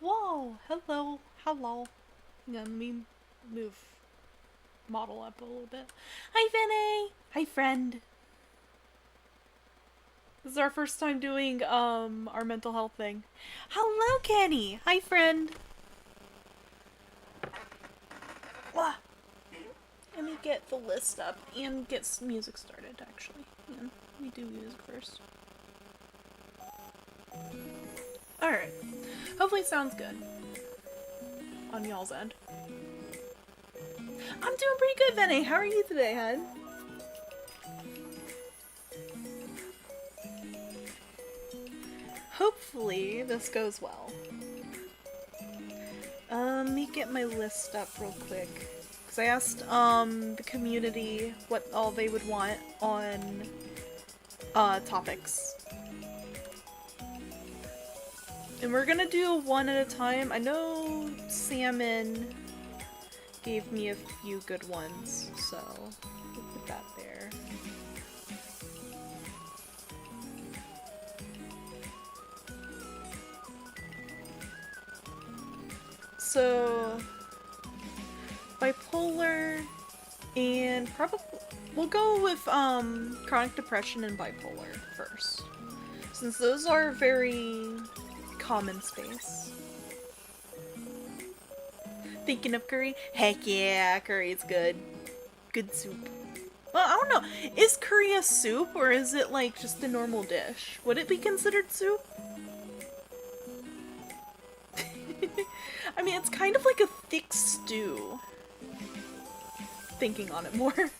Whoa, hello, hello. Let me move model up a little bit. Hi, Vinny. Hi, friend. This is our first time doing our mental health thing. Hello, Kenny. Hi, friend. Wah. Let me get the list up and get some music started. Actually, yeah, we do music first. All right. Hopefully, it sounds good on y'all's end. I'm doing pretty good, Vinny. How are you today, hun? Hopefully this goes well. Let me get my list up real quick. Because I asked the community what all they would want on topics. And we're gonna do one at a time. I know Salmon gave me a few good ones, so we'll put that there. So, bipolar, and probably we'll go with chronic depression and bipolar first, since those are very common space. Thinking of curry? Heck yeah, curry is good. Good soup. Well, I don't know. Is curry a soup or is it like just a normal dish? Would it be considered soup? I mean, it's kind of like a thick stew. Thinking on it more.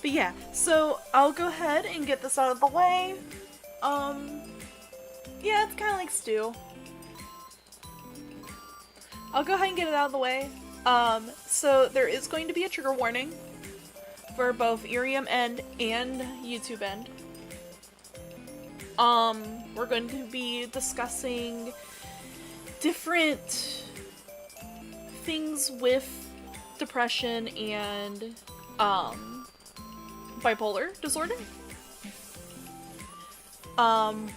But yeah, so I'll go ahead and get this out of the way. Yeah, it's kind of like stew. I'll go ahead and get it out of the way. So there is going to be a trigger warning for both Iriam end and YouTube end. We're going to be discussing different things with depression and, bipolar disorder. And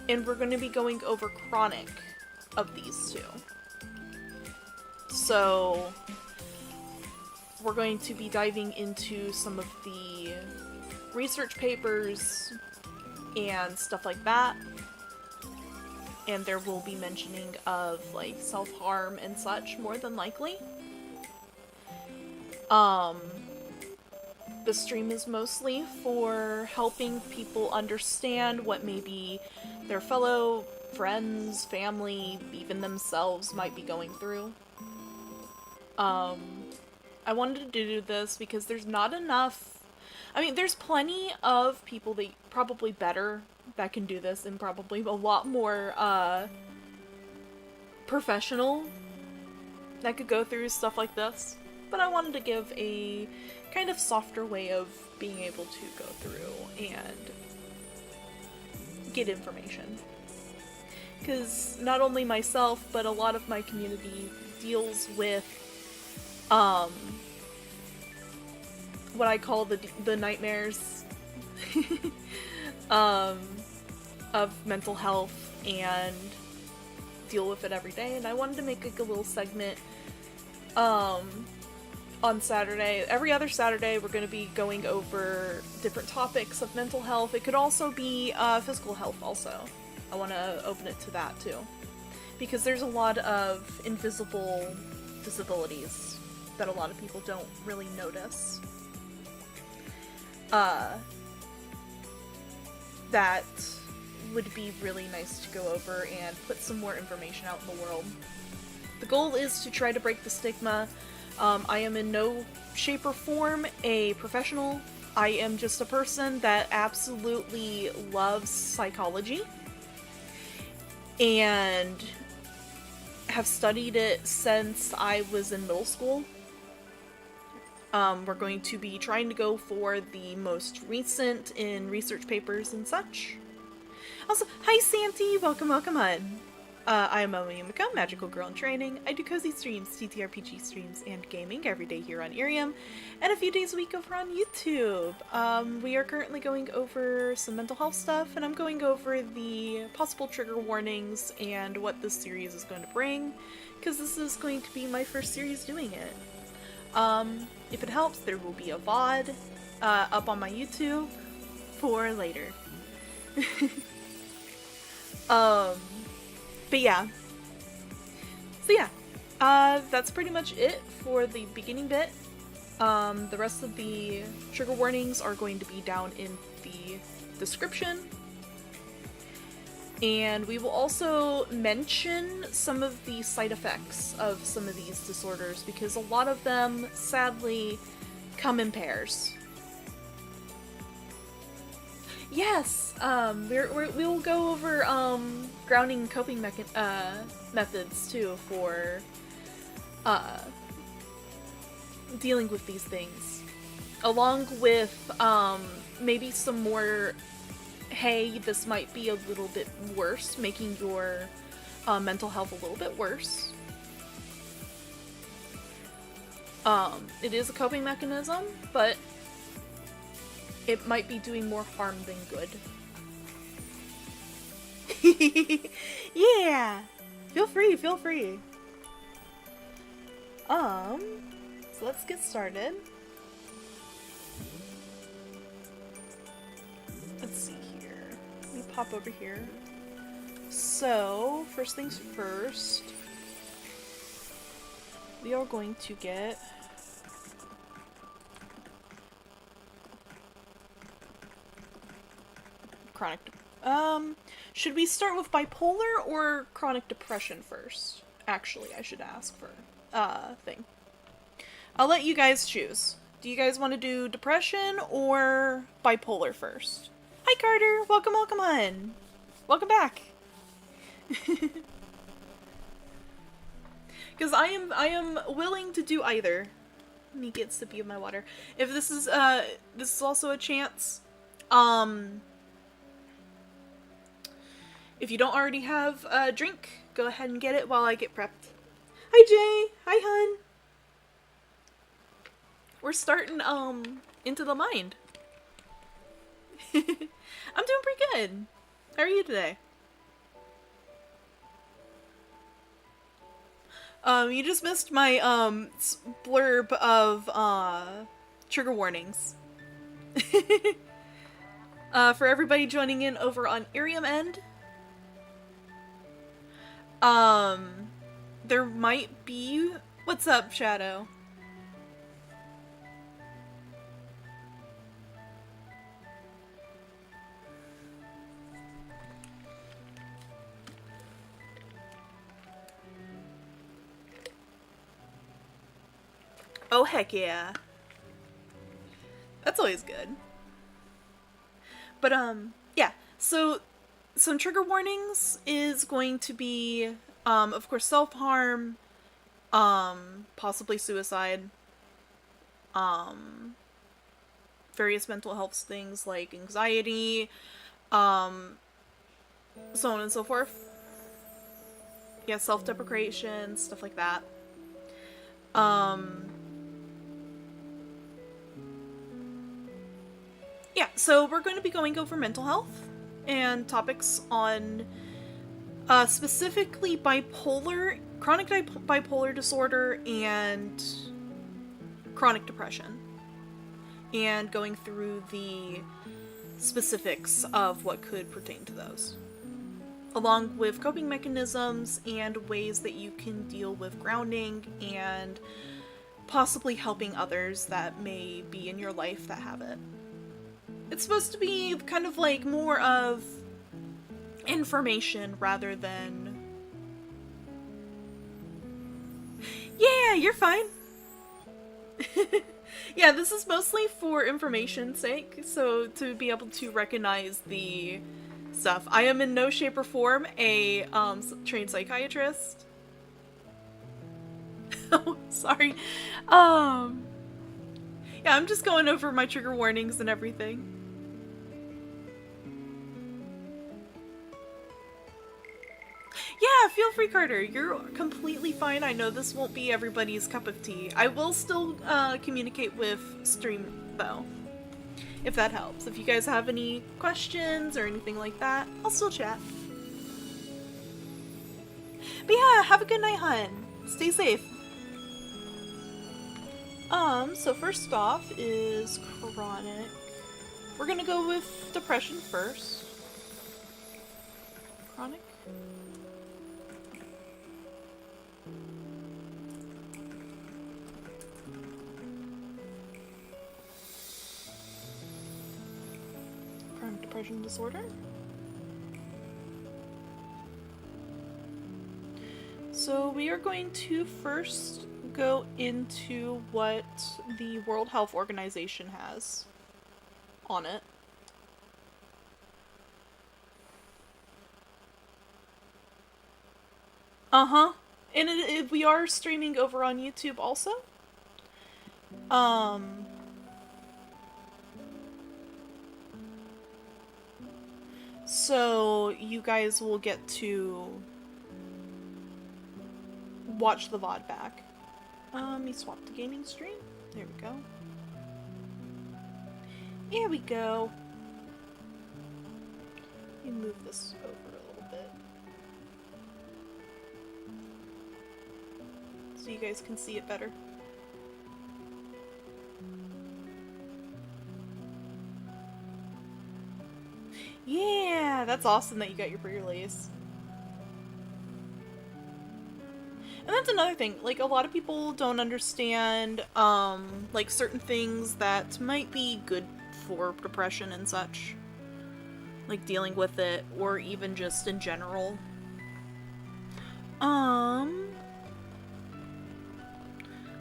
we're going to be going over chronic of these two. So, we're going to be diving into some of the research papers and stuff like that. And there will be mentioning of, like, self-harm and such, more than likely. The stream is mostly for helping people understand what maybe their fellow friends, family, even themselves might be going through. I wanted to do this because there's not enough. I mean, there's plenty of people that probably better that can do this and probably a lot more professional that could go through stuff like this. But I wanted to give a kind of softer way of being able to go through and get information. Because not only myself, but a lot of my community deals with what I call the nightmares of mental health and deal with it every day. And I wanted to make like a little segment on Saturday. Every other Saturday we're going to be going over different topics of mental health. It could also be physical health also. I want to open it to that too. Because there's a lot of invisible disabilities that a lot of people don't really notice. That would be really nice to go over and put some more information out in the world. The goal is to try to break the stigma. I am in no shape or form a professional. I am just a person that absolutely loves psychology and have studied it since I was in middle school. We're going to be trying to go for the most recent in research papers and such. Also, hi Santi! Welcome, welcome on. I am Momo Yumeko, magical girl in training. I do cozy streams, TTRPG streams, and gaming every day here on Iriam, and a few days a week over on YouTube. We are currently going over some mental health stuff, and I'm going over the possible trigger warnings and what this series is going to bring, because this is going to be my first series doing it. If it helps, there will be a Vod up on my YouTube for later. But yeah. So yeah, that's pretty much it for the beginning bit. The rest of the trigger warnings are going to be down in the description. And we will also mention some of the side effects of some of these disorders, because a lot of them, sadly, come in pairs. Yes! We'll go over, grounding and coping methods, too, for, dealing with these things. Along with, maybe some more, hey, this might be a little bit worse, making your, mental health a little bit worse. It is a coping mechanism, but it might be doing more harm than good. Yeah! Feel free, feel free. So let's get started. Let's see here. Let me pop over here. So, first things first, we are going to get chronic should we start with bipolar or chronic depression first? Actually, I should ask for thing. I'll let you guys choose. Do you guys want to do depression or bipolar first? Hi Carter, welcome, welcome on. Welcome back. Because I am willing to do either. Let me get a sip of my water. If this is also a chance, if you don't already have a drink, go ahead and get it while I get prepped. Hi Jay! Hi hun! We're starting, into the mind. I'm doing pretty good. How are you today? You just missed my, blurb of, trigger warnings. For everybody joining in over on Iriam End, there might be... What's up, Shadow? Oh, heck yeah. That's always good. But, yeah. So, some trigger warnings is going to be, of course, self-harm, possibly suicide, various mental health things like anxiety, so on and so forth. Yeah, self-deprecation, stuff like that. Yeah, so we're going to be going over mental health and topics on specifically bipolar, chronic bipolar disorder and chronic depression, and going through the specifics of what could pertain to those, along with coping mechanisms and ways that you can deal with grounding and possibly helping others that may be in your life that have it. It's supposed to be kind of like more of information rather than... Yeah, you're fine. Yeah, this is mostly for information's sake, so to be able to recognize the stuff. I am in no shape or form a trained psychiatrist. Oh, sorry. Yeah, I'm just going over my trigger warnings and everything. Yeah, feel free, Carter. You're completely fine. I know this won't be everybody's cup of tea. I will still communicate with stream, though, if that helps. If you guys have any questions or anything like that, I'll still chat. But yeah, have a good night, hun. Stay safe. So first off is chronic. We're gonna go with depression first. Chronic. Chronic depression disorder. So we are going to first go into what the World Health Organization has on it. And we are streaming over on YouTube also. So you guys will get to watch the VOD back. Let me swap the gaming stream. There we go. Here we go. Let me move this over a little bit, so you guys can see it better. Yeah, that's awesome that you got your pre-release. And that's another thing, like, a lot of people don't understand, like, certain things that might be good for depression and such. Like, dealing with it, or even just in general.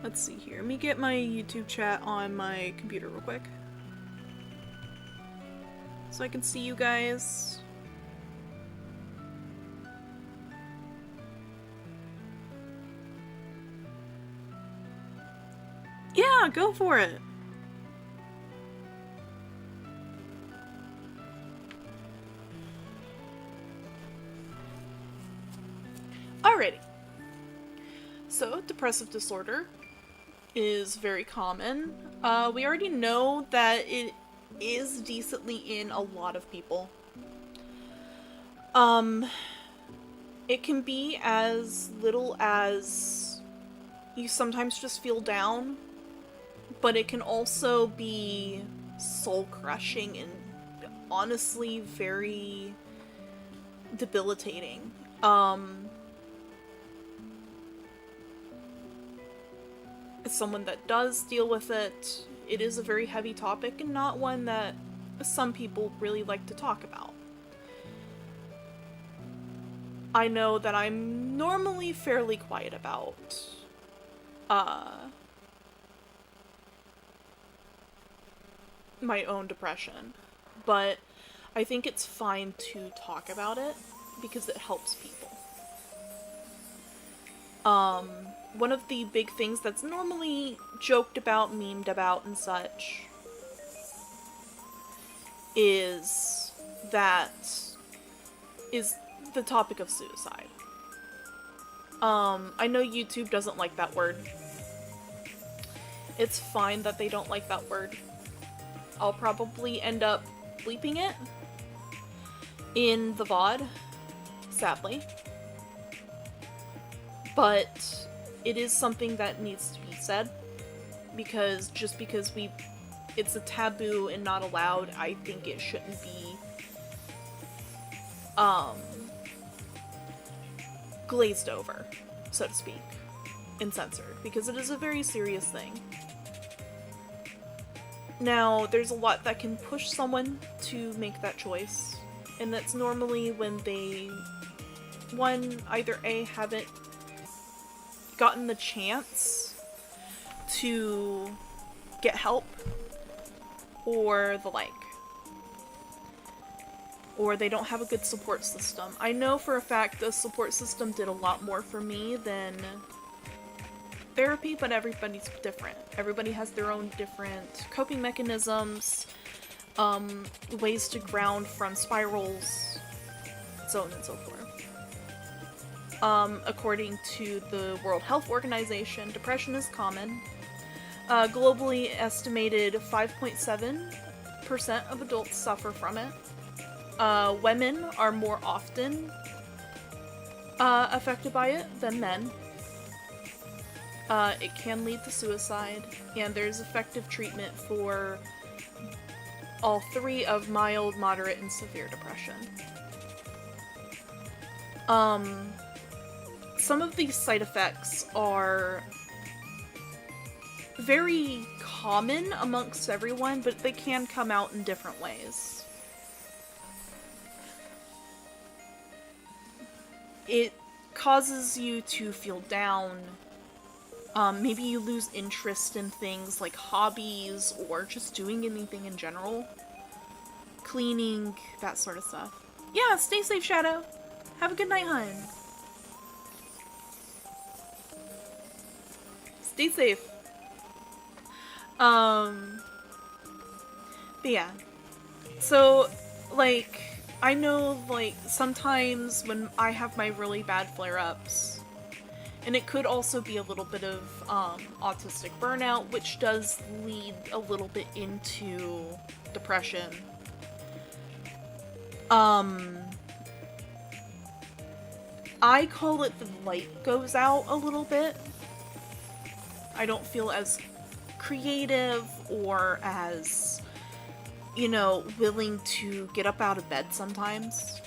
Let's see here. Let me get my YouTube chat on my computer real quick, so I can see you guys. Yeah, go for it. Alrighty. So, depressive disorder is very common. We already know that it is decently in a lot of people. It can be as little as you sometimes just feel down, but it can also be soul-crushing and honestly very debilitating. As someone that does deal with it, it is a very heavy topic and not one that some people really like to talk about. I know that I'm normally fairly quiet about my own depression, but I think it's fine to talk about it because it helps people. One of the big things that's normally joked about, memed about, and such is the topic of suicide. I know YouTube doesn't like that word. It's fine that they don't like that word. I'll probably end up bleeping it in the VOD, sadly. But it is something that needs to be said, because just because it's a taboo and not allowed, I think it shouldn't be glazed over, so to speak, and censored, because it is a very serious thing. Now, there's a lot that can push someone to make that choice, and that's normally when they, either A, haven't gotten the chance to get help, or the like. Or they don't have a good support system. I know for a fact the support system did a lot more for me than therapy, but everybody's different. Everybody has their own different coping mechanisms, ways to ground from spirals, so on and so forth. According to the World Health Organization, depression is common. Globally estimated 5.7% of adults suffer from it. Women are more often affected by it than men. It can lead to suicide, and there's effective treatment for all three of mild, moderate, and severe depression. Some of these side effects are very common amongst everyone, but they can come out in different ways. It causes you to feel down. Maybe you lose interest in things like hobbies or just doing anything in general. Cleaning, that sort of stuff. Yeah, stay safe, Shadow. Have a good night, hon. Stay safe. But yeah. So, like, I know, like, sometimes when I have my really bad flare-ups, and it could also be a little bit of, autistic burnout, which does lead a little bit into depression. I call it the light goes out a little bit. I don't feel as creative or as, you know, willing to get up out of bed sometimes.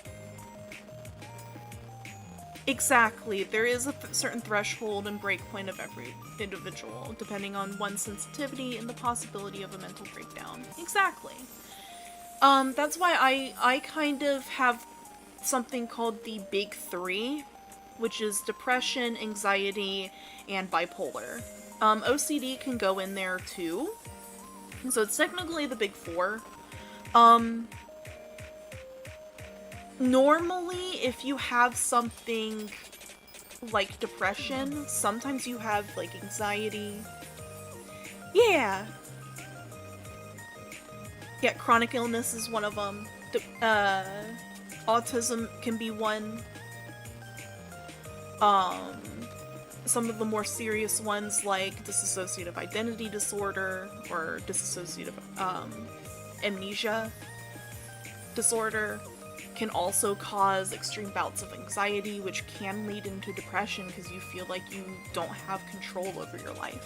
Exactly. There is a certain threshold and breakpoint of every individual, depending on one's sensitivity and the possibility of a mental breakdown. Exactly. That's why I kind of have something called the Big Three, which is depression, anxiety, and bipolar. OCD can go in there too. So it's technically the Big Four. Normally, if you have something like depression, sometimes you have, like, anxiety. Yeah. Yeah, chronic illness is one of them. Autism can be one. Some of the more serious ones, like dissociative identity disorder or dissociative amnesia disorder, can also cause extreme bouts of anxiety, which can lead into depression because you feel like you don't have control over your life.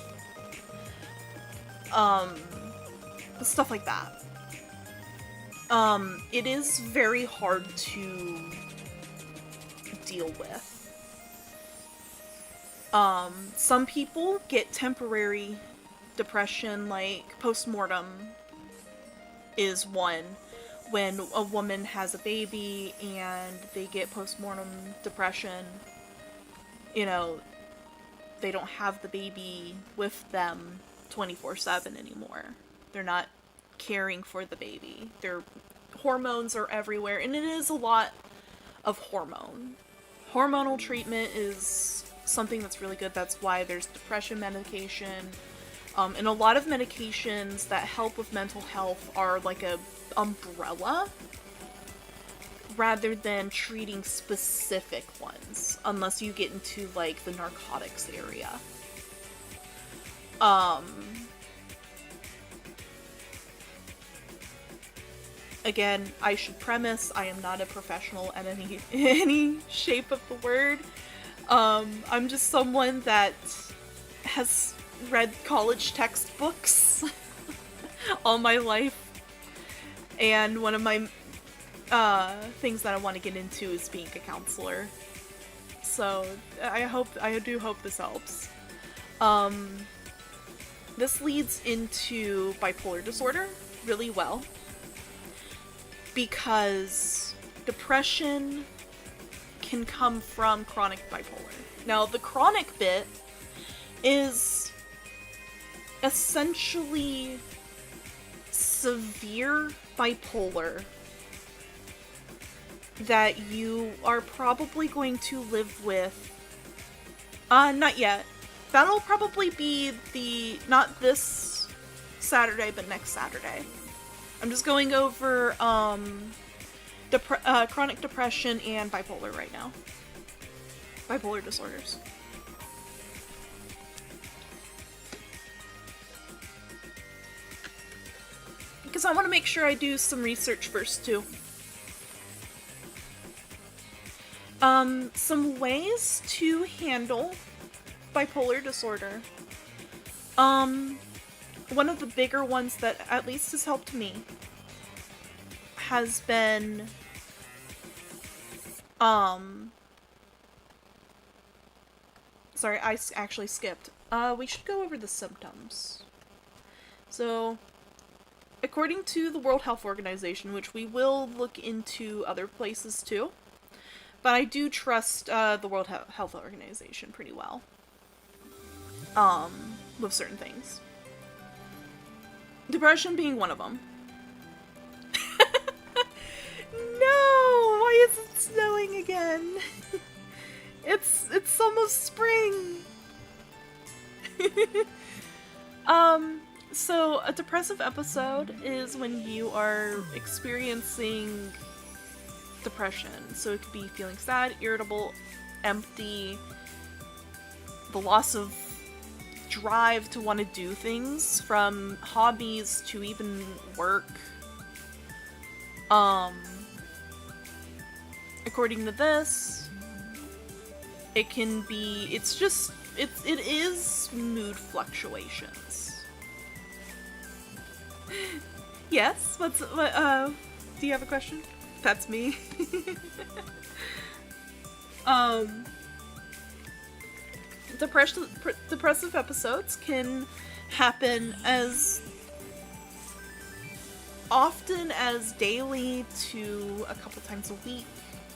Stuff like that. It is very hard to deal with. Some people get temporary depression, like postmortem is one. When a woman has a baby and they get postmortem depression, you know, they don't have the baby with them 24/7 anymore. They're not caring for the baby. Their hormones are everywhere, and it is a lot of hormone. Hormonal treatment is something that's really good. That's why there's depression medication. And a lot of medications that help with mental health are like a umbrella rather than treating specific ones, unless you get into like the narcotics area. Again, I should premise I am not a professional at any shape of the word. I'm just someone that has read college textbooks all my life, and one of my things that I want to get into is being a counselor. So I do hope this helps. This leads into bipolar disorder really well, because depression can come from chronic bipolar. Now, the chronic bit is essentially severe bipolar that you are probably going to live with. Not yet. That'll probably be not this Saturday, but next Saturday. I'm just going over, chronic depression and bipolar right now. bipolar disorders. Because I want to make sure I do some research first, too. Some ways to handle bipolar disorder. One of the bigger ones that at least has helped me has been, sorry, I actually skipped. We should go over the symptoms. So, according to the World Health Organization, which we will look into other places too, but I do trust the World Health Organization pretty well with certain things. Depression being one of them. No! Why is it snowing again? It's almost spring! So a depressive episode is when you are experiencing depression. So it could be feeling sad, irritable, empty, the loss of drive to want to do things, from hobbies to even work. According to this, it can be, it is mood fluctuations. Yes? Do you have a question? That's me. Depressive episodes can happen as often as daily to a couple times a week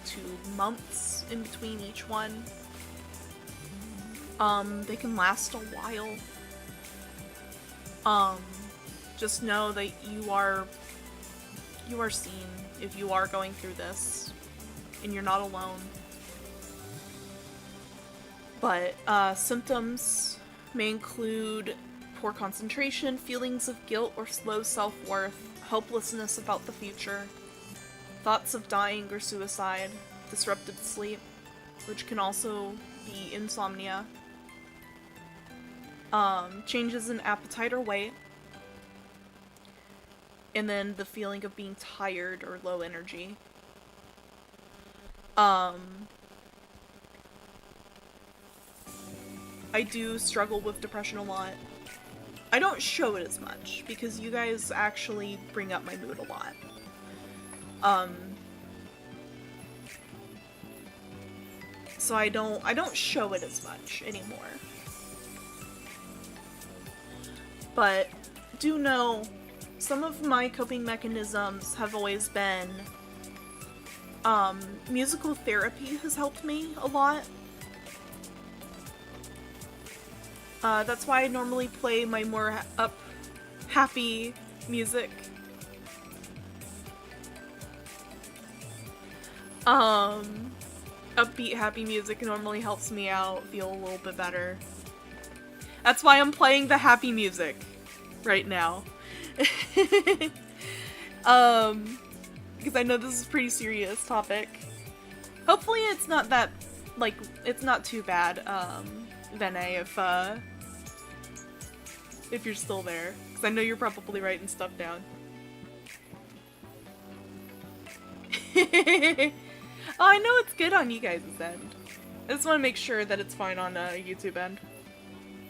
to months in between each one. They can last a while. Just know that you are seen if you are going through this, and you're not alone. But symptoms may include poor concentration, feelings of guilt or low self-worth, hopelessness about the future, thoughts of dying or suicide, disrupted sleep, which can also be insomnia, changes in appetite or weight, and then the feeling of being tired or low energy. I do struggle with depression a lot. I don't show it as much because you guys actually bring up my mood a lot. So I don't show it as much anymore. But do know some of my coping mechanisms have always been musical therapy has helped me a lot. That's why I normally play my more happy music. Upbeat, happy music normally helps me out feel a little bit better. That's why I'm playing the happy music right now. Because I know this is a pretty serious topic. Hopefully it's not that, like, it's not too bad, Vene, if you're still there. Because I know you're probably writing stuff down. Oh, I know it's good on you guys' end. I just want to make sure that it's fine on YouTube end.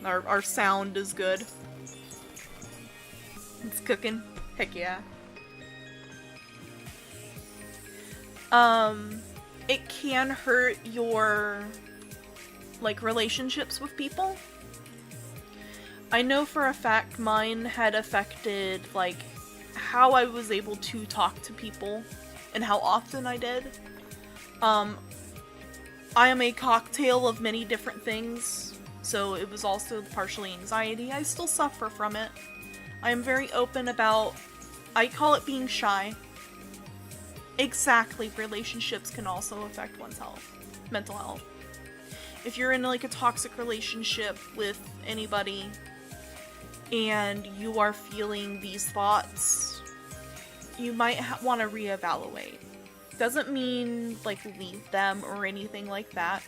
Our sound is good. It's cooking. Heck yeah. It can hurt your, like, relationships with people. I know for a fact mine had affected, like, how I was able to talk to people and how often I did. I am a cocktail of many different things, so it was also partially anxiety. I still suffer from it. I am very open about, I call it being shy. Exactly, relationships can also affect one's health, mental health. If you're in, like, a toxic relationship with anybody and you are feeling these thoughts, you might want to reevaluate. Doesn't mean, like, leave them or anything like that.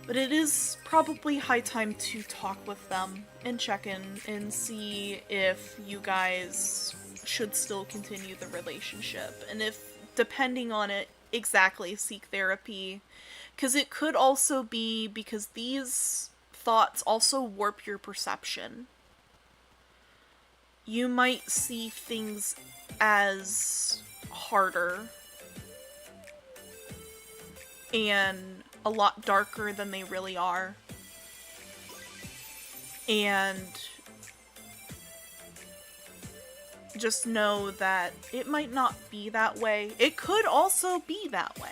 But it is probably high time to talk with them and check in and see if you guys should still continue the relationship. And if, depending on it, exactly seek therapy. Because it could also be because these thoughts also warp your perception. You might see things as harder and a lot darker than they really are. And just know that it might not be that way. It could also be that way.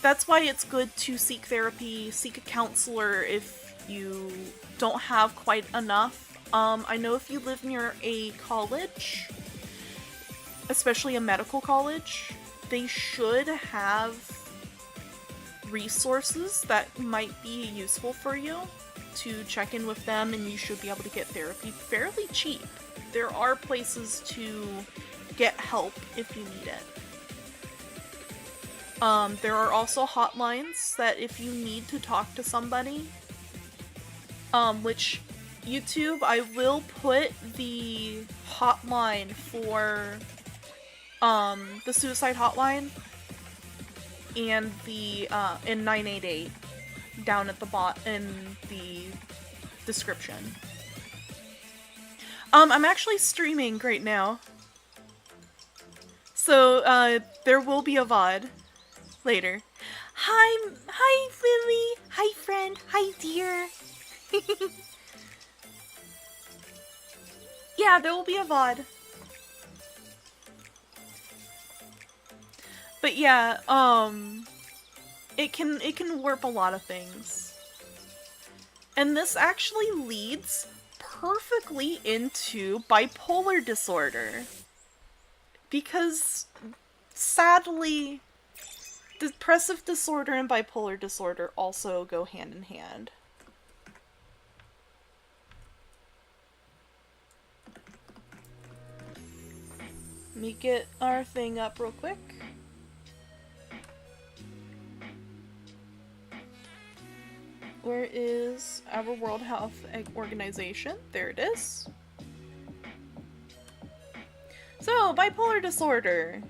That's why it's good to seek therapy, seek a counselor if you don't have quite enough. I know if you live near a college, especially a medical college, they should have resources that might be useful for you to check in with them, and you should be able to get therapy fairly cheap. There are places to get help if you need it. There are also hotlines that if you need to talk to somebody, which YouTube, I will put the hotline for the suicide hotline and the in 988 down at the in the description. I'm actually streaming right now, so there will be a VOD later. Hi Lily. Hi friend. Hi dear. Yeah, there will be a VOD. But yeah, it can warp a lot of things. And this actually leads perfectly into bipolar disorder. Because sadly, depressive disorder and bipolar disorder also go hand in hand. Let me get our thing up real quick. Where is our World Health Organization? There it is. So, bipolar disorder.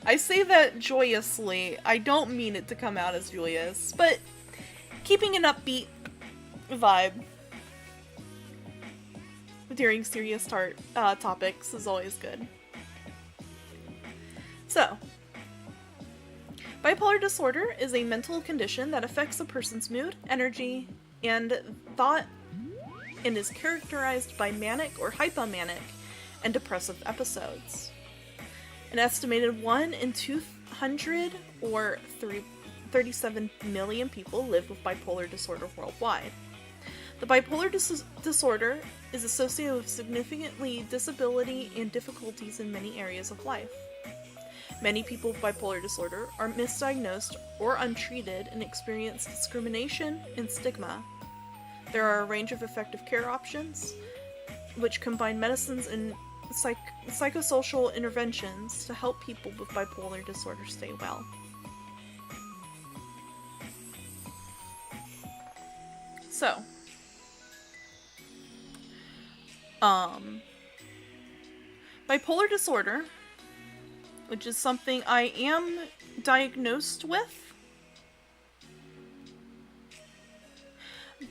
I say that joyously. I don't mean it to come out as joyous, but keeping an upbeat vibe during serious topics is always good. So, bipolar disorder is a mental condition that affects a person's mood, energy, and thought, and is characterized by manic or hypomanic and depressive episodes. An estimated 1 in 200 or 37 million people live with bipolar disorder worldwide. The bipolar disorder is associated with significantly disability and difficulties in many areas of life. Many people with bipolar disorder are misdiagnosed or untreated and experience discrimination and stigma. There are a range of effective care options, which combine medicines and psychosocial interventions to help people with bipolar disorder stay well. So, bipolar disorder, which is something I am diagnosed with,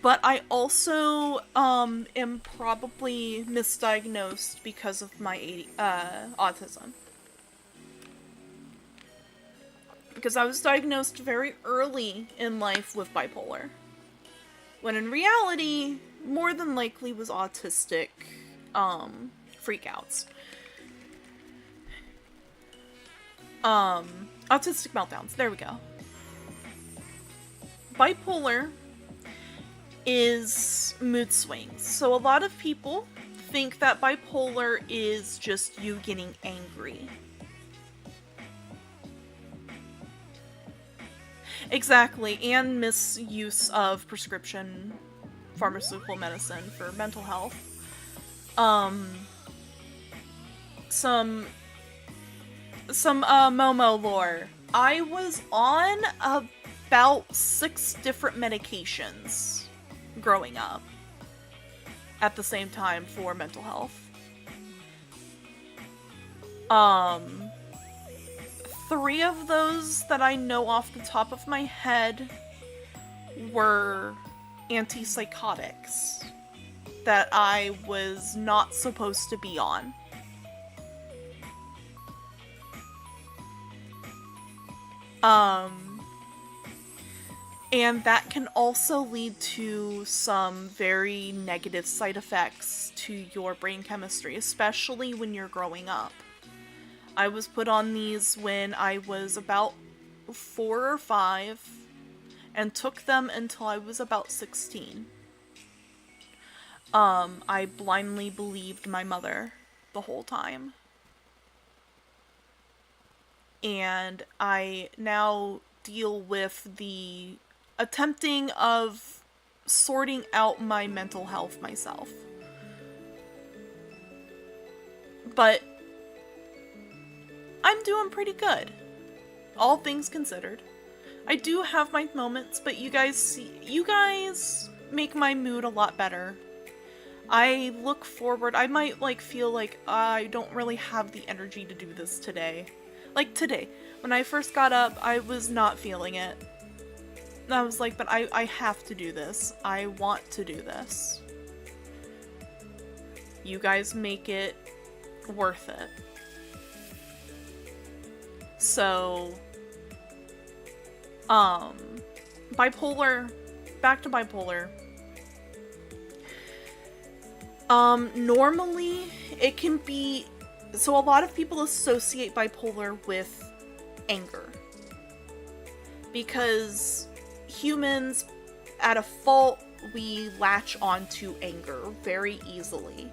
but I also am probably misdiagnosed because of my autism. Because I was diagnosed very early in life with bipolar, when in reality, more than likely was autistic freakouts. Autistic meltdowns, there we go. Bipolar is mood swings. So a lot of people think that bipolar is just you getting angry. Exactly, and misuse of prescription pharmaceutical medicine for mental health. Some Momo lore. I was on a about 6 different medications growing up at the same time for mental health. 3 of those that I know off the top of my head were antipsychotics that I was not supposed to be on. And that can also lead to some very negative side effects to your brain chemistry, especially when you're growing up. I was put on these when I was about 4 or 5 and took them until I was about 16. I blindly believed my mother the whole time. And I now deal with the attempting of sorting out my mental health myself. But I'm doing pretty good, all things considered. I do have my moments, but you guys make my mood a lot better. I look forward. I might feel like I don't really have the energy to do this today. Like today, when I first got up, I was not feeling it. I was like, but I have to do this. I want to do this. You guys make it worth it. So, bipolar, back to bipolar. Normally it can be, so a lot of people associate bipolar with anger. Because humans, at a fault, we latch onto anger very easily.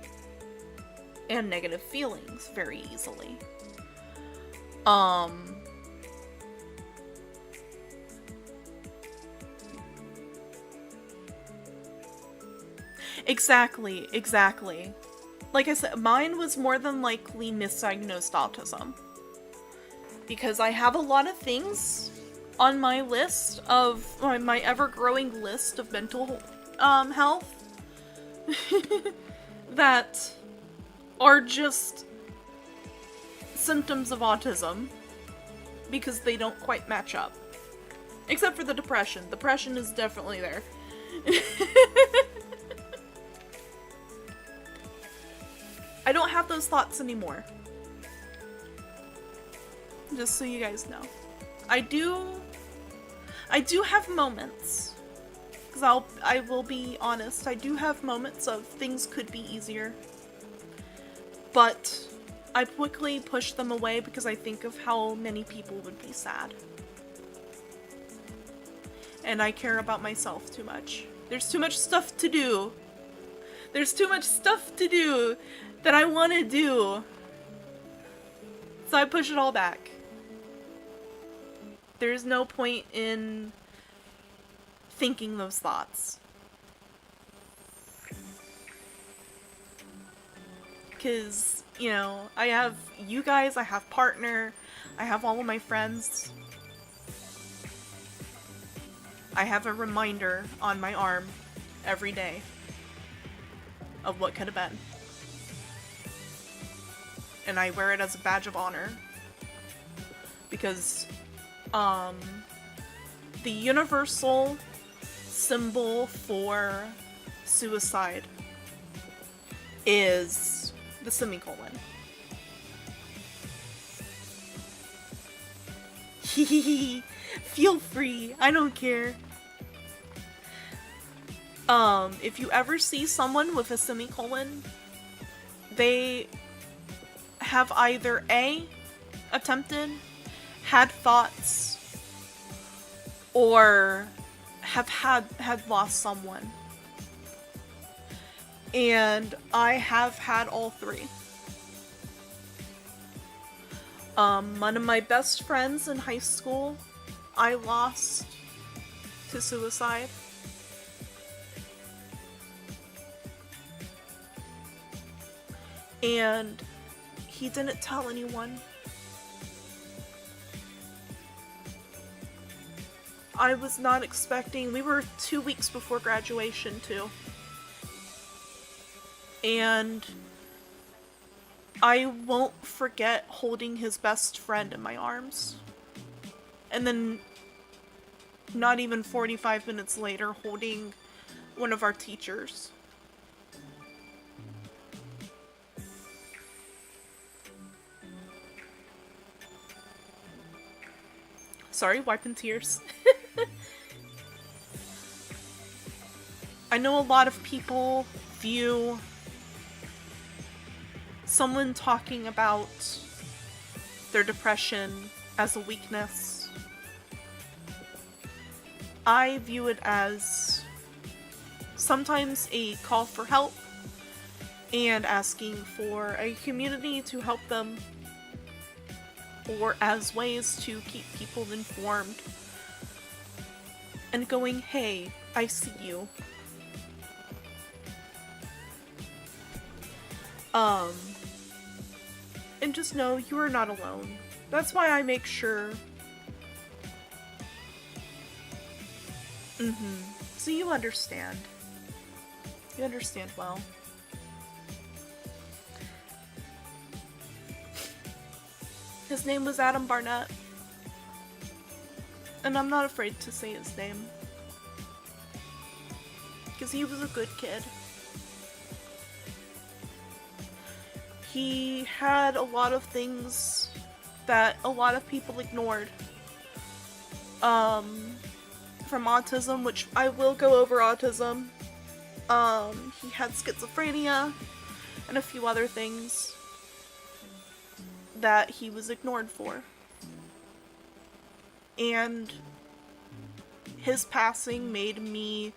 And negative feelings very easily. Exactly. Like I said, mine was more than likely misdiagnosed autism. Because I have a lot of things on my list of, my ever-growing list of mental health that are just symptoms of autism because they don't quite match up. Except for the depression. Depression is definitely there. I don't have those thoughts anymore. Just so you guys know. I do have moments. Because I will be honest, I do have moments of things could be easier. But I quickly push them away because I think of how many people would be sad. And I care about myself too much. There's too much stuff to do. There's too much stuff to do that I want to do. So I push it all back. There's no point in thinking those thoughts. Because, you know, I have you guys, I have partner, I have all of my friends. I have a reminder on my arm every day of what could have been. And I wear it as a badge of honor. Because, the universal symbol for suicide is the semicolon. Feel free, I don't care. If you ever see someone with a semicolon, they have either A, attempted, had thoughts, or have had lost someone. And I have had all 3. One of my best friends in high school, I lost to suicide. And he didn't tell anyone. I was not expecting. We were 2 weeks before graduation, too. And I won't forget holding his best friend in my arms. And then, not even 45 minutes later, holding one of our teachers. Sorry, wiping tears. I know a lot of people view someone talking about their depression as a weakness. I view it as sometimes a call for help and asking for a community to help them, or as ways to keep people informed and going, hey, I see you. And just know you are not alone. That's why I make sure. So you understand. You understand well. His name was Adam Barnett. And I'm not afraid to say his name. Because he was a good kid. He had a lot of things that a lot of people ignored. From autism, which I will go over autism. He had schizophrenia and a few other things that he was ignored for. And his passing made me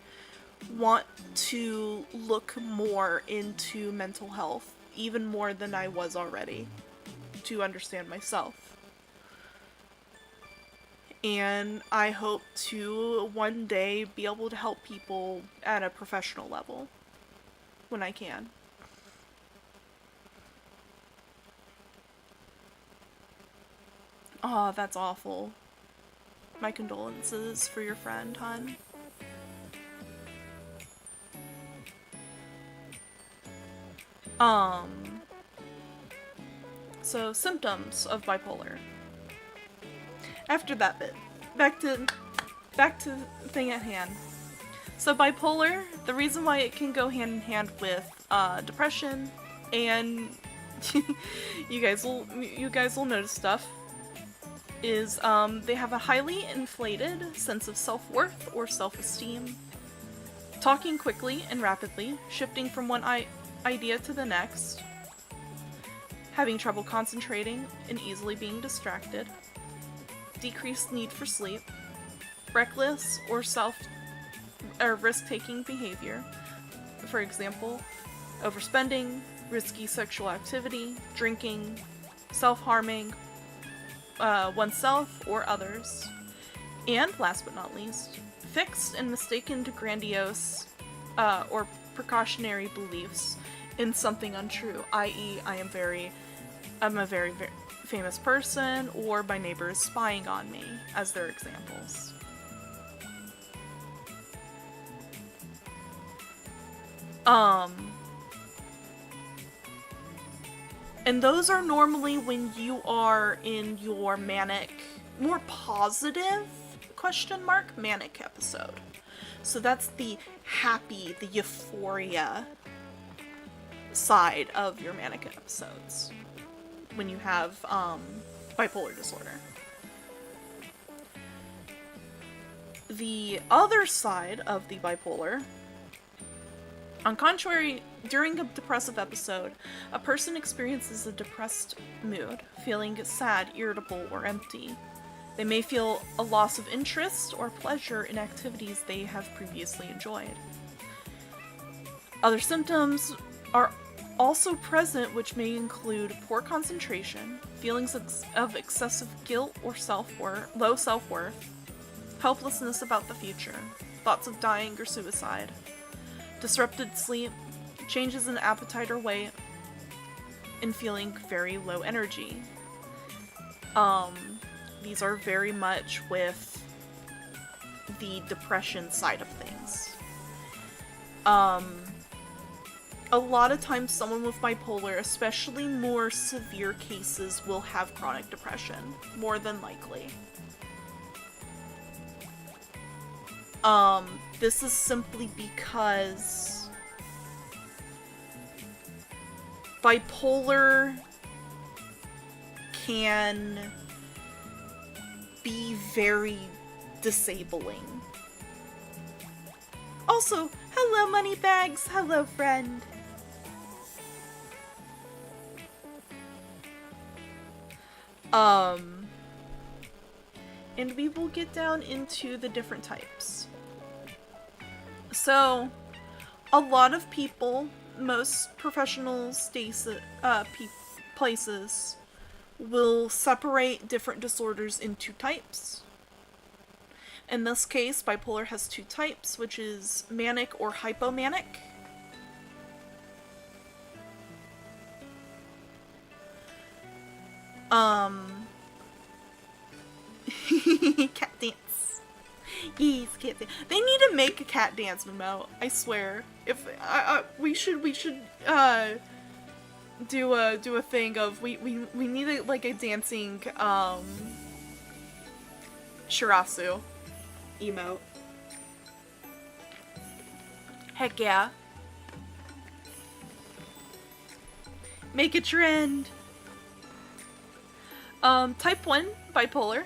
want to look more into mental health, even more than I was already, to understand myself. And I hope to one day be able to help people at a professional level when I can. Oh, that's awful. My condolences for your friend, hon. So symptoms of bipolar. After that bit, back to the thing at hand. So bipolar, the reason why it can go hand in hand with depression, and you guys will notice stuff, is they have a highly inflated sense of self-worth or self-esteem, talking quickly and rapidly, shifting from one idea to the next, having trouble concentrating and easily being distracted, decreased need for sleep, reckless or risk-taking behavior, for example, overspending, risky sexual activity, drinking, self-harming oneself or others, and last but not least, fixed and mistaken to grandiose or precautionary beliefs in something untrue, i.e. I'm a very, very famous person, or my neighbor is spying on me, as their examples. And those are normally when you are in your manic, more positive, manic episode. So that's the happy, the euphoria side of your manic episodes when you have bipolar disorder. The other side of the bipolar, on contrary, during a depressive episode, a person experiences a depressed mood, feeling sad, irritable, or empty. They may feel a loss of interest or pleasure in activities they have previously enjoyed. Other symptoms are also present, which may include poor concentration, feelings of excessive guilt or low self-worth, helplessness about the future, thoughts of dying or suicide, disrupted sleep, changes in appetite or weight, and feeling very low energy. These are very much with the depression side of things. A lot of times someone with bipolar, especially more severe cases, will have chronic depression, more than likely. This is simply because bipolar can be very disabling. Also, hello Moneybags, hello friend. And we will get down into the different types. So, a lot of people, most professional places, will separate different disorders into types. In this case, bipolar has two types, which is manic or hypomanic. Cat dance. Yes, cat dance. They need to make a cat dance, Momo. I swear. If we should do a thing of we need a dancing Shirasu emote. Heck yeah. Make a trend. Type 1 bipolar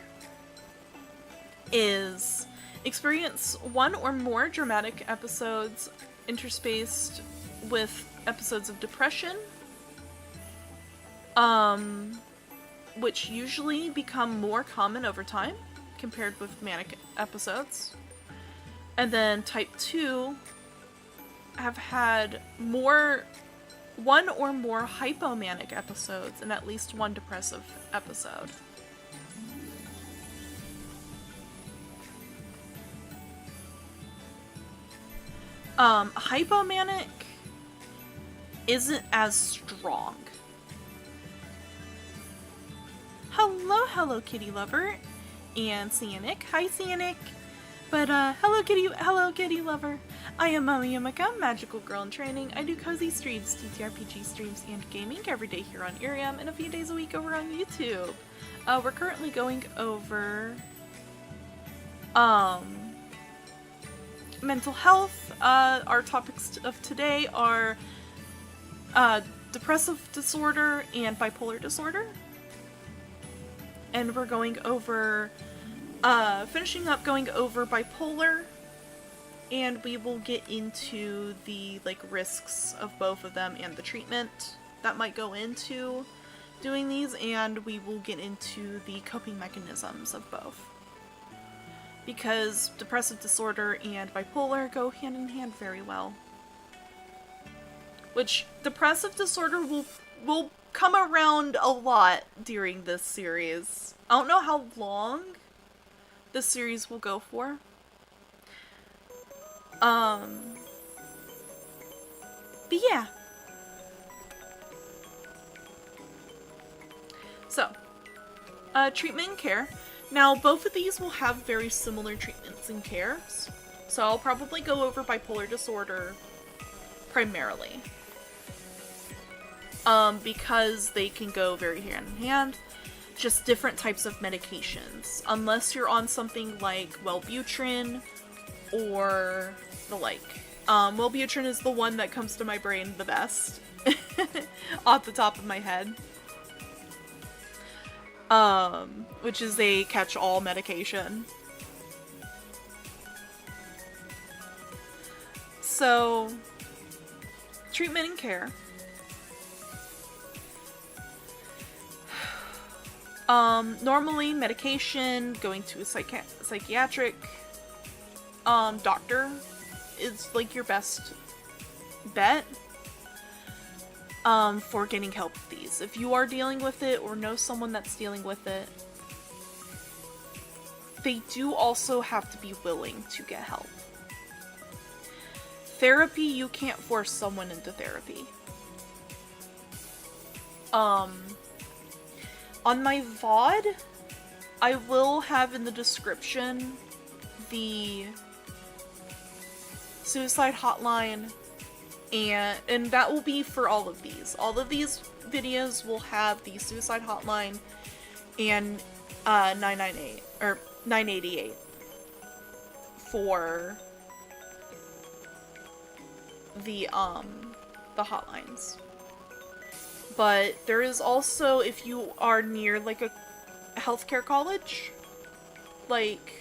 is experience one or more dramatic episodes interspaced with episodes of depression, which usually become more common over time compared with manic episodes. And then type 2 have had one or more hypomanic episodes and at least one depressive episode. Hypomanic isn't as strong. Hello kitty lover and Cianic. Hi Cianic. But hello kitty lover. I am Momo Yumeko, magical girl in training. I do cozy streams, TTRPG streams, and gaming every day here on Iriam and a few days a week over on YouTube. We're currently going over mental health. Our topics of today are depressive disorder and bipolar disorder. And we're going over finishing up going over bipolar, and we will get into the risks of both of them and the treatment that might go into doing these, and we will get into the coping mechanisms of both. Because depressive disorder and bipolar go hand in hand very well. Which depressive disorder will come around a lot during this series. I don't know how long this series will go for. But yeah. So, treatment and care. Now, both of these will have very similar treatments and cares. So I'll probably go over bipolar disorder primarily. Because they can go very hand in hand. Just different types of medications. Unless you're on something like Wellbutrin or the like. Wellbutrin is the one that comes to my brain the best. Off the top of my head. Which is a catch-all medication. So, treatment and care. Normally medication, going to a psychiatric doctor is your best bet for getting help with these. If you are dealing with it or know someone that's dealing with it, they do also have to be willing to get help. Therapy, you can't force someone into therapy. On my VOD, I will have in the description the suicide hotline, and that will be for all of these. All of these videos will have the suicide hotline and 998 or 988 for the hotlines. But there is also, if you are near like a healthcare college, like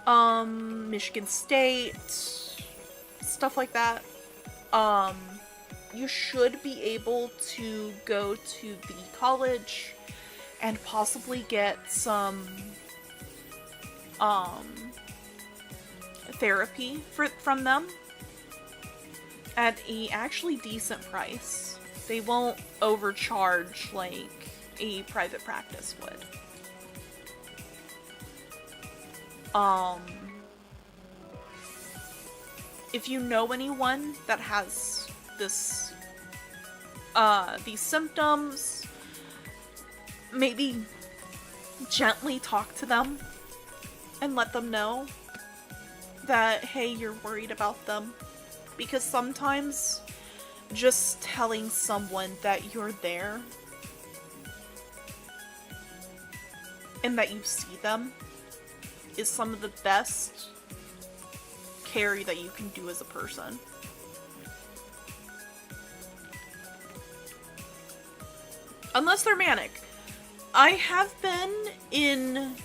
Michigan State, stuff like that, you should be able to go to the college and possibly get some therapy from them at a actually decent price. They won't overcharge like a private practice would. If you know anyone that has this, these symptoms, maybe gently talk to them and let them know that, hey, you're worried about them. Because sometimes just telling someone that you're there and that you see them is some of the best care that you can do as a person. Unless they're manic. I have been in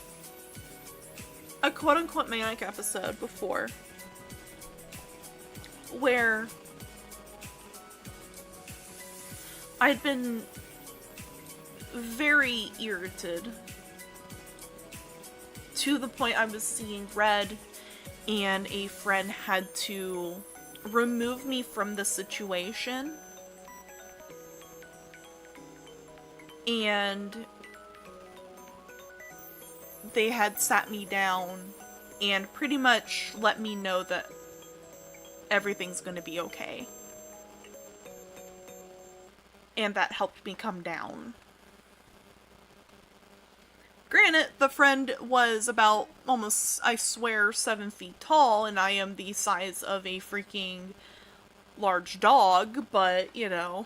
a quote-unquote manic episode before where I'd been very irritated to the point I was seeing red, and a friend had to remove me from the situation. And they had sat me down and pretty much let me know that everything's gonna be okay. And that helped me come down. Granted, the friend was about almost, I swear, 7 feet tall, and I am the size of a freaking large dog, but, you know.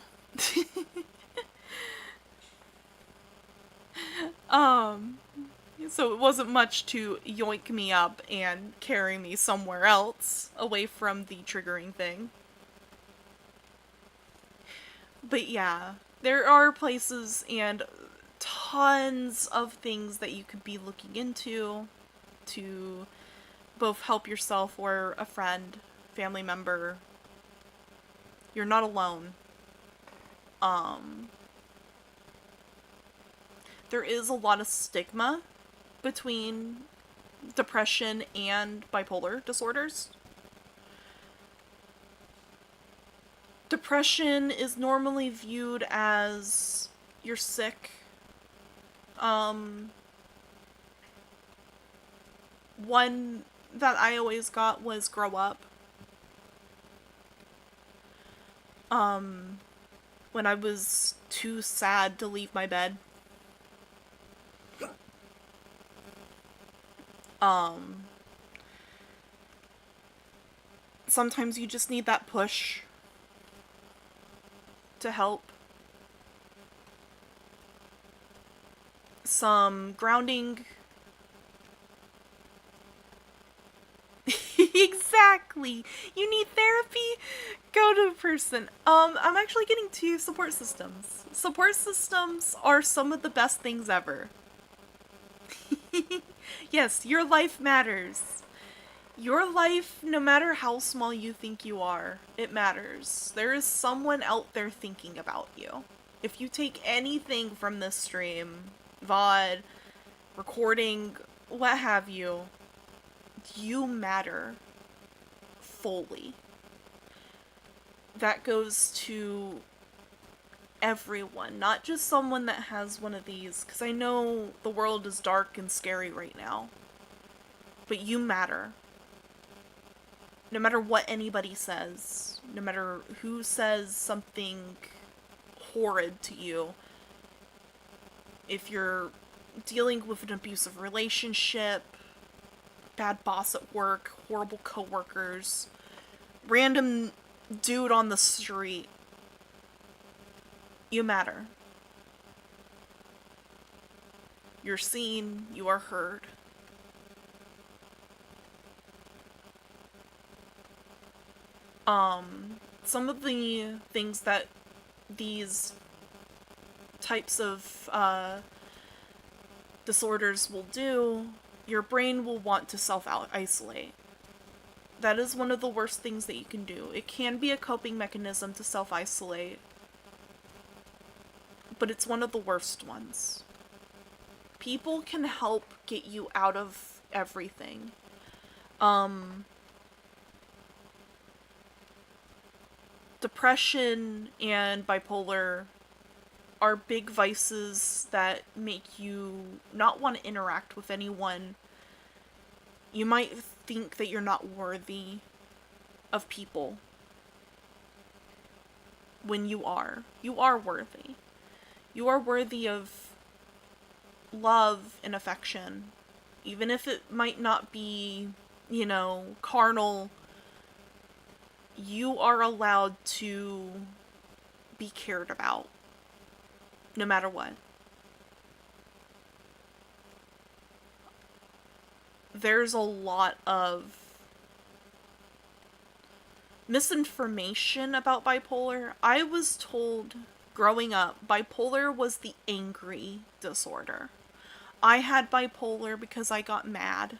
So it wasn't much to yoink me up and carry me somewhere else, away from the triggering thing. But yeah, there are places and tons of things that you could be looking into to both help yourself or a friend, family member. You're not alone. There is a lot of stigma between depression and bipolar disorders. Depression is normally viewed as you're sick. One that I always got was grow up. When I was too sad to leave my bed. Sometimes you just need that push to help. Some grounding. Exactly. You need therapy? Go to a person. I'm actually getting to support systems. Support systems are some of the best things ever. Yes, your life matters. Your life, no matter how small you think you are, it matters. There is someone out there thinking about you. If you take anything from this stream, VOD, recording, what have you, you matter fully. That goes to everyone, not just someone that has one of these, because I know the world is dark and scary right now. But you matter. No matter what anybody says, no matter who says something horrid to you, if you're dealing with an abusive relationship, bad boss at work, horrible coworkers, random dude on the street. You matter. You're seen, you are heard. Some of the things that these types of disorders will do, your brain will want to self-isolate. That is one of the worst things that you can do. It can be a coping mechanism to self-isolate, but it's one of the worst ones. People can help get you out of everything. Depression and bipolar are big vices that make you not want to interact with anyone. You might think that you're not worthy of people when you are. You are worthy. You are worthy of love and affection. Even if it might not be, carnal, you are allowed to be cared about. No matter what. There's a lot of misinformation about bipolar. I was told growing up, bipolar was the angry disorder. I had bipolar because I got mad.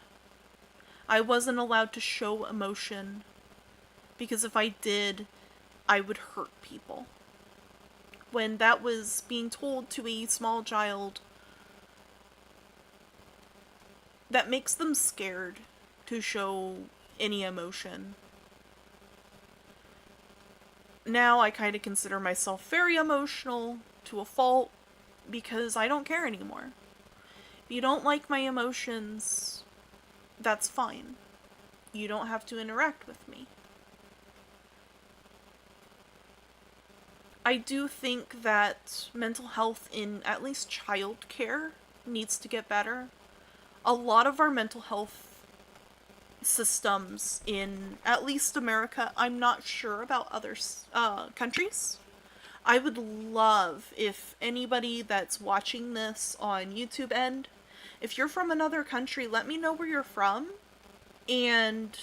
I wasn't allowed to show emotion because if I did, I would hurt people. When that was being told to a small child, that makes them scared to show any emotion. Now I kind of consider myself very emotional to a fault because I don't care anymore. If you don't like my emotions, that's fine. You don't have to interact with me. I do think that mental health in at least childcare needs to get better. A lot of our mental health systems in at least America, I'm not sure about other countries. I would love if anybody that's watching this on YouTube end, if you're from another country, let me know where you're from and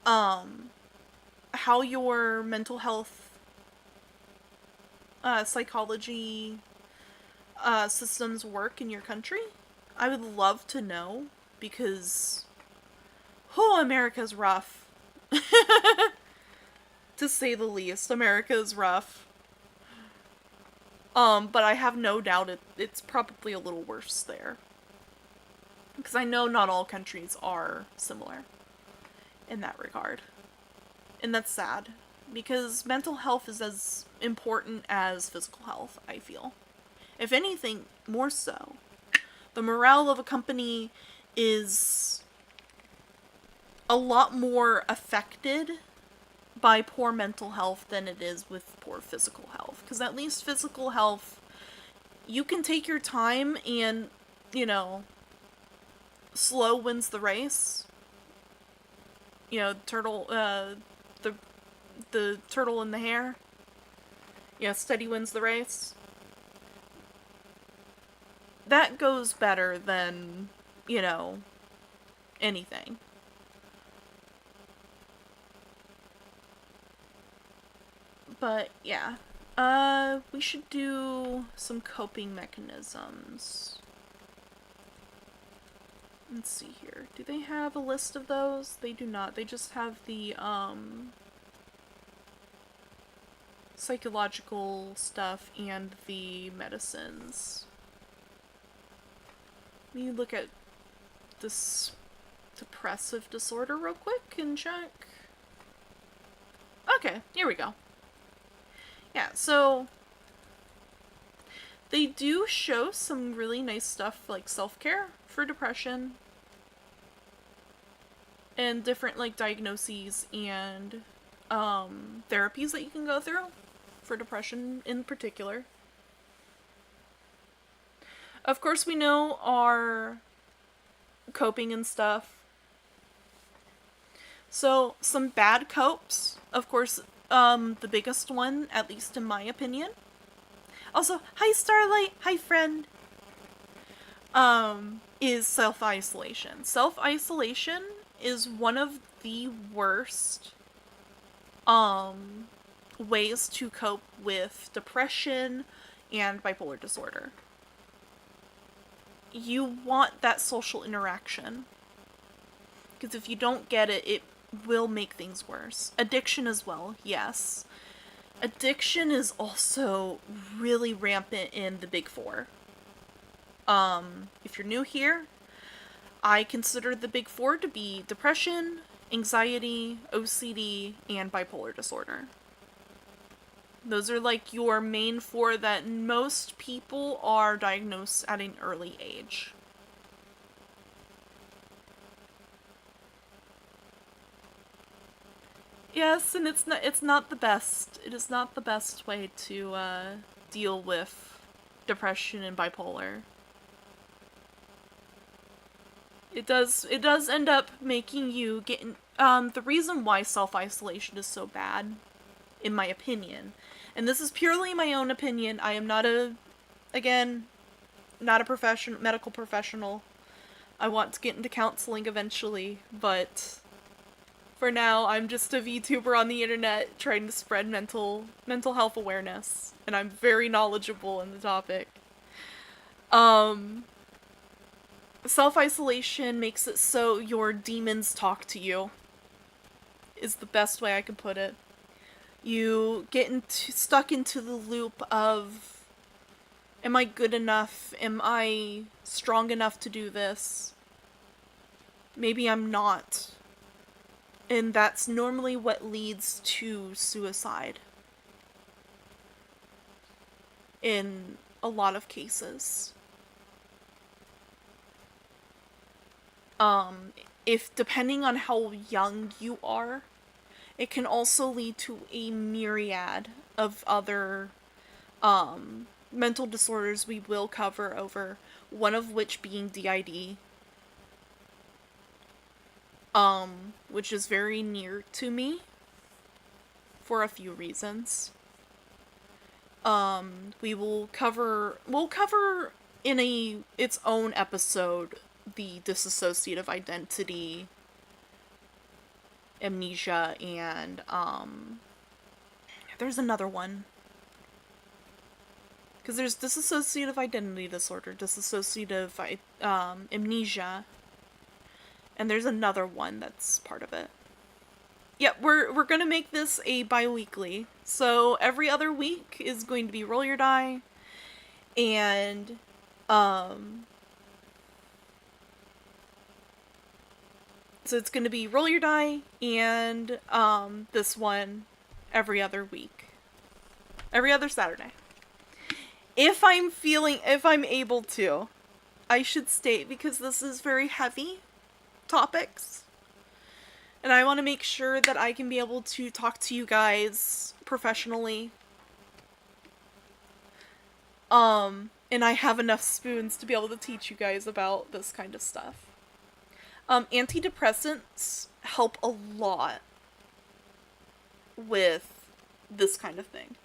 how your mental health psychology systems work in your country. I would love to know because America's rough. To say the least, America's rough. But I have no doubt it's probably a little worse there. Because I know not all countries are similar in that regard. And that's sad. Because mental health is as important as physical health, I feel. If anything, more so. The morale of a company is a lot more affected by poor mental health than it is with poor physical health. Because at least physical health, you can take your time and, slow wins the race. Turtle, the turtle in the hare. Steady wins the race. That goes better than, anything. But, yeah. We should do some coping mechanisms. Let's see here. Do they have a list of those? They do not. They just have the, psychological stuff and the medicines. Let me look at this depressive disorder real quick and check. Okay, here we go. Yeah, so they do show some really nice stuff like self-care for depression and different diagnoses and therapies that you can go through for depression in particular. Of course, we know our coping and stuff. So, some bad copes, of course, the biggest one, at least in my opinion. Also, hi Starlight, hi friend. Is self-isolation. Self-isolation is one of the worst, ways to cope with depression and bipolar disorder. You want that social interaction. Because if you don't get it, it will make things worse. Addiction as well, yes. Addiction is also really rampant in the Big Four. If you're new here, I consider the Big Four to be depression, anxiety, OCD, and bipolar disorder. Those are like your main four that most people are diagnosed at an early age. Yes, and it's not the best. It is not the best way to deal with depression and bipolar. It does end up making you get the reason why self-isolation is so bad, in my opinion, and this is purely my own opinion. I am not not a medical professional. I want to get into counseling eventually, but for now, I'm just a VTuber on the internet trying to spread mental health awareness, and I'm very knowledgeable in the topic. Self-isolation makes it so your demons talk to you, is the best way I can put it. You get stuck into the loop of, am I good enough? Am I strong enough to do this? Maybe I'm not. And that's normally what leads to suicide. In a lot of cases. If depending on how young you are, it can also lead to a myriad of other mental disorders we will cover over, one of which being DID. Which is very near to me for a few reasons. We'll cover in its own episode the dissociative identity, amnesia, and there's another one. Because there's dissociative identity disorder, dissociative amnesia, and there's another one that's part of it. Yep, we're gonna make this a bi-weekly. So every other week is going to be Roll Your Die, and so it's gonna be Roll Your Die and this one every other week. Every other Saturday. If I'm able to. I should state, because this is very heavy topics. And I want to make sure that I can be able to talk to you guys professionally. And I have enough spoons to be able to teach you guys about this kind of stuff. Antidepressants help a lot with this kind of thing.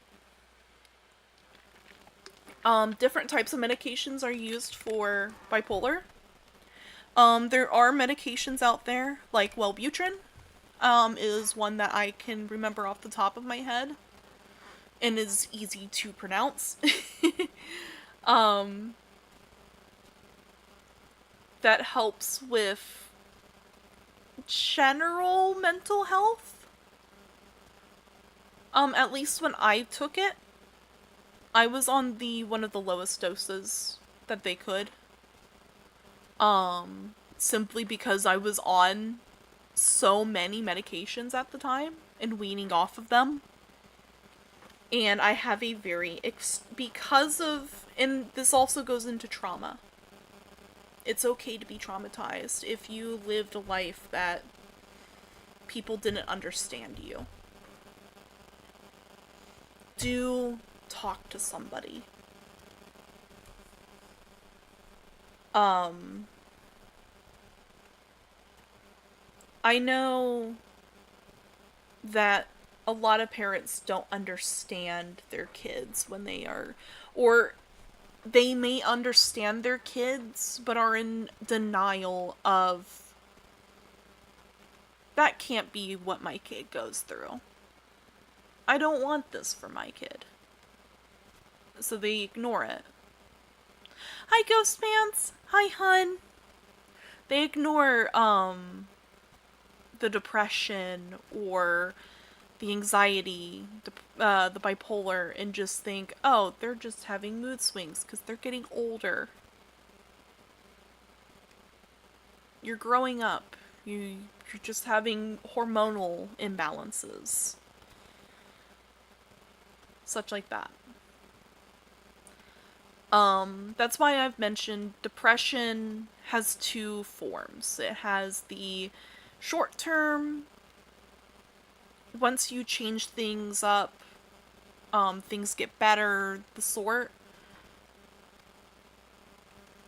Different types of medications are used for bipolar. There are medications out there, like Wellbutrin, is one that I can remember off the top of my head, and is easy to pronounce. That helps with general mental health. At least when I took it, I was on one of the lowest doses that they could. Simply because I was on so many medications at the time and weaning off of them. And I have a very, and this also goes into trauma. It's okay to be traumatized if you lived a life that people didn't understand you. Do talk to somebody. I know that a lot of parents don't understand their kids when they are, or they may understand their kids, but are in denial of, that can't be what my kid goes through. I don't want this for my kid. So they ignore it. Hi, Ghost Pants! Hi, hun! They ignore, the depression or the anxiety, the bipolar, and just think, oh, they're just having mood swings because they're getting older. You're growing up. You're just having hormonal imbalances. Such like that. That's why I've mentioned depression has two forms. It has the short term, once you change things up, things get better, the sort.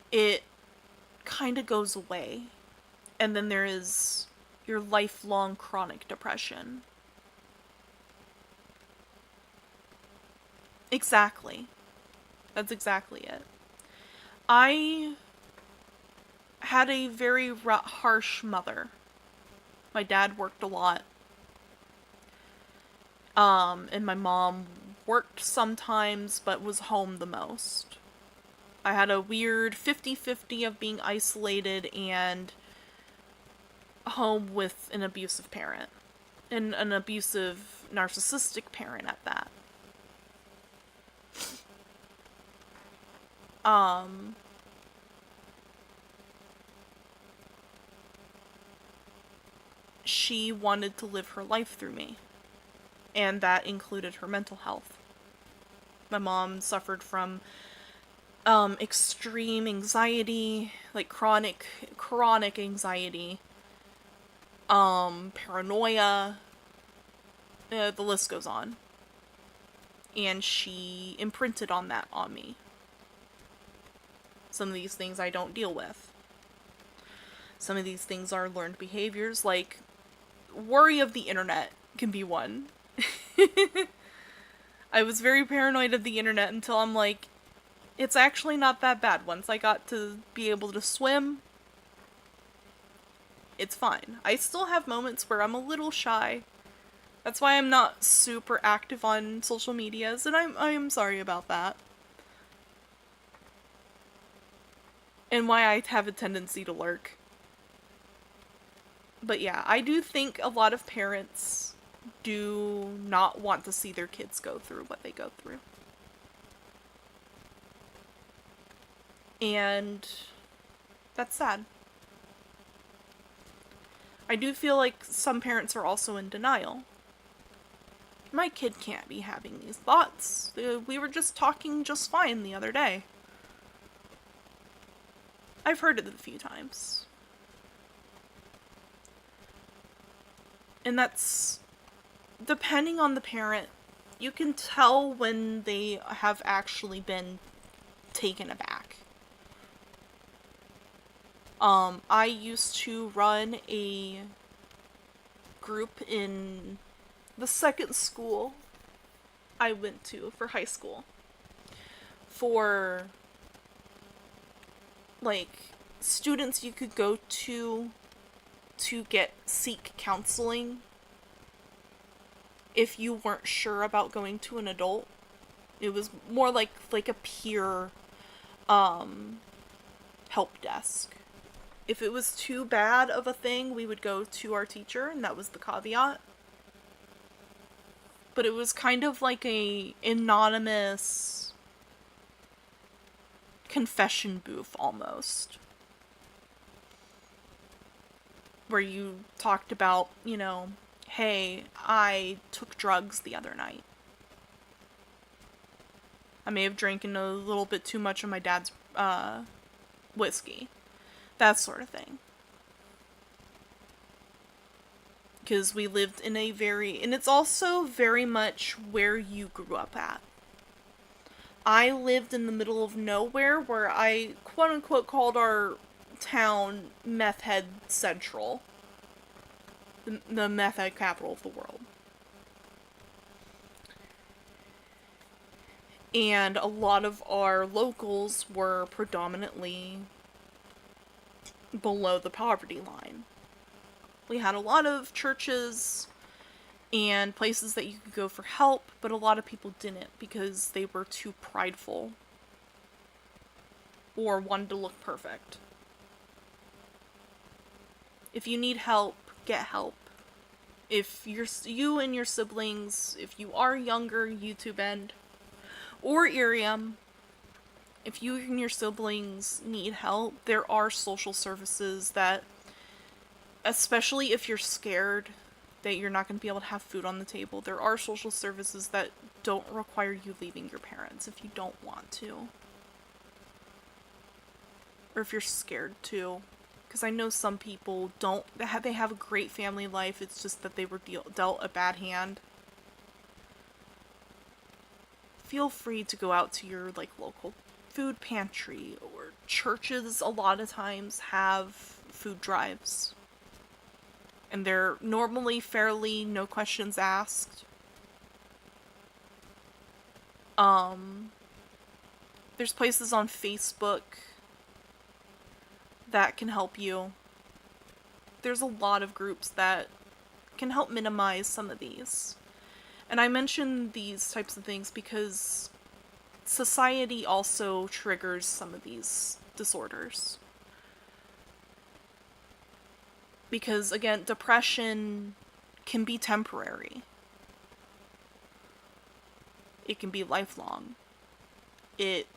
It kind of goes away. And then there is your lifelong chronic depression. Exactly. That's exactly it. I had a very harsh mother. My dad worked a lot. And my mom worked sometimes, but was home the most. I had a weird 50-50 of being isolated and home with an abusive parent. And an abusive, narcissistic parent at that. She wanted to live her life through me. And that included her mental health. My mom suffered from extreme anxiety, like chronic anxiety, paranoia, the list goes on. And she imprinted on that on me. Some of these things I don't deal with. Some of these things are learned behaviors, like worry of the internet can be one. I was very paranoid of the internet until I'm like, it's actually not that bad. Once I got to be able to swim, it's fine. I still have moments where I'm a little shy. That's why I'm not super active on social medias, and I am sorry about that. And why I have a tendency to lurk. But yeah, I do think a lot of parents do not want to see their kids go through what they go through. And that's sad. I do feel like some parents are also in denial. My kid can't be having these thoughts. We were just talking just fine the other day. I've heard it a few times. And that's, depending on the parent, you can tell when they have actually been taken aback. I used to run a group in the second school I went to for high school. For, like, students you could go to seek counseling if you weren't sure about going to an adult. It was more like a peer help desk. If it was too bad of a thing, we would go to our teacher, and that was the caveat. But it was kind of like a anonymous confession booth almost. Where you talked about, you know, hey, I took drugs the other night. I may have drank a little bit too much of my dad's whiskey. That sort of thing. Because we lived in a and it's also very much where you grew up at. I lived in the middle of nowhere where I quote unquote called our town Meth Head Central. the meth head capital of the world. And a lot of our locals were predominantly below the poverty line. We had a lot of churches and places that you could go for help, but a lot of people didn't because they were too prideful or wanted to look perfect. If you need help, get help. If you and your siblings, if you are younger, YouTube end, or Iriam, if you and your siblings need help, there are social services that, especially if you're scared that you're not going to be able to have food on the table, there are social services that don't require you leaving your parents if you don't want to. Or if you're scared to. Because I know some people don't, they have a great family life, it's just that they were dealt a bad hand. Feel free to go out to your, like, local food pantry, or churches a lot of times have food drives. And they're normally fairly no questions asked. There's places on Facebook that can help you. There's a lot of groups that can help minimize some of these. And I mention these types of things because society also triggers some of these disorders. Because, again, depression can be temporary. It can be lifelong. It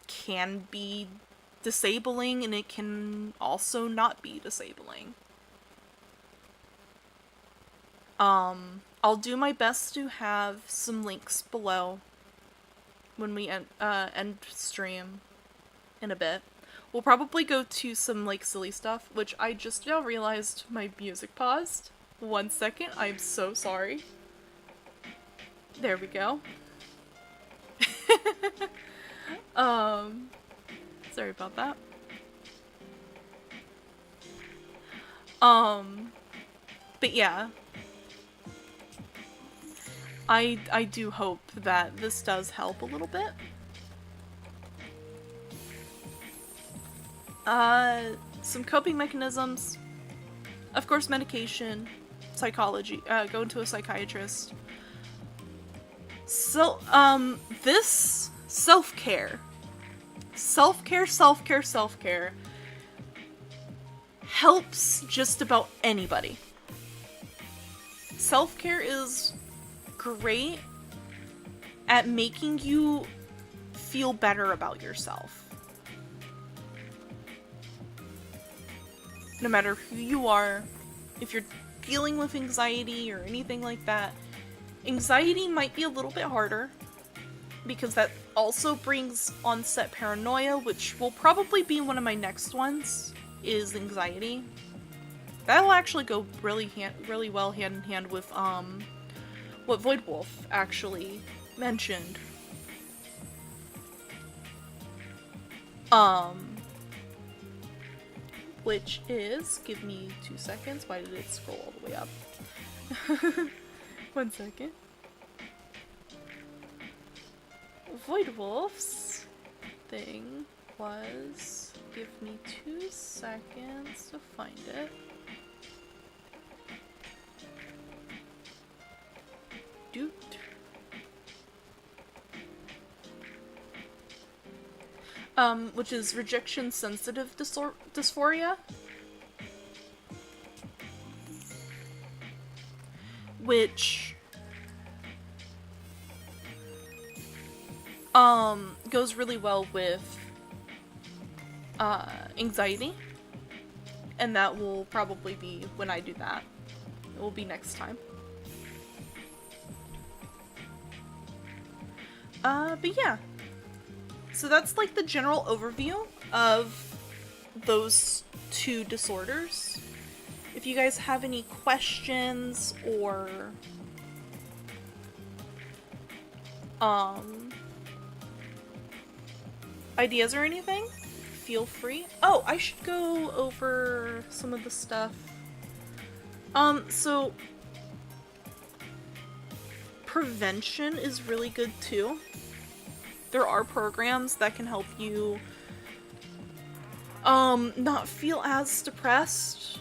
can be disabling, and it can also not be disabling. I'll do my best to have some links below when we end stream in a bit. We'll probably go to some, like, silly stuff, which I just now realized my music paused. 1 second, I'm so sorry. There we go. Sorry about that. But yeah. I do hope that this does help a little bit. Some coping mechanisms. Of course, medication, psychology, go to a psychiatrist. So, this self-care. Self-care helps just about anybody. Self-care is great at making you feel better about yourself. No matter who you are, if you're dealing with anxiety or anything like that, anxiety might be a little bit harder because that also brings onset paranoia, which will probably be one of my next ones, is anxiety. That'll actually go really well hand in hand with what Void Wolf actually mentioned. Which is, give me 2 seconds, why did it scroll all the way up? 1 second. Void Wolf's thing was, give me 2 seconds to find it. Doot. Which is rejection sensitive dysphoria. Which goes really well with anxiety, and that will probably be when I do that. It will be next time. But yeah. So that's like the general overview of those two disorders. If you guys have any questions or ideas or anything, feel free. Oh, I should go over some of the stuff So prevention is really good too. There are programs that can help you not feel as depressed.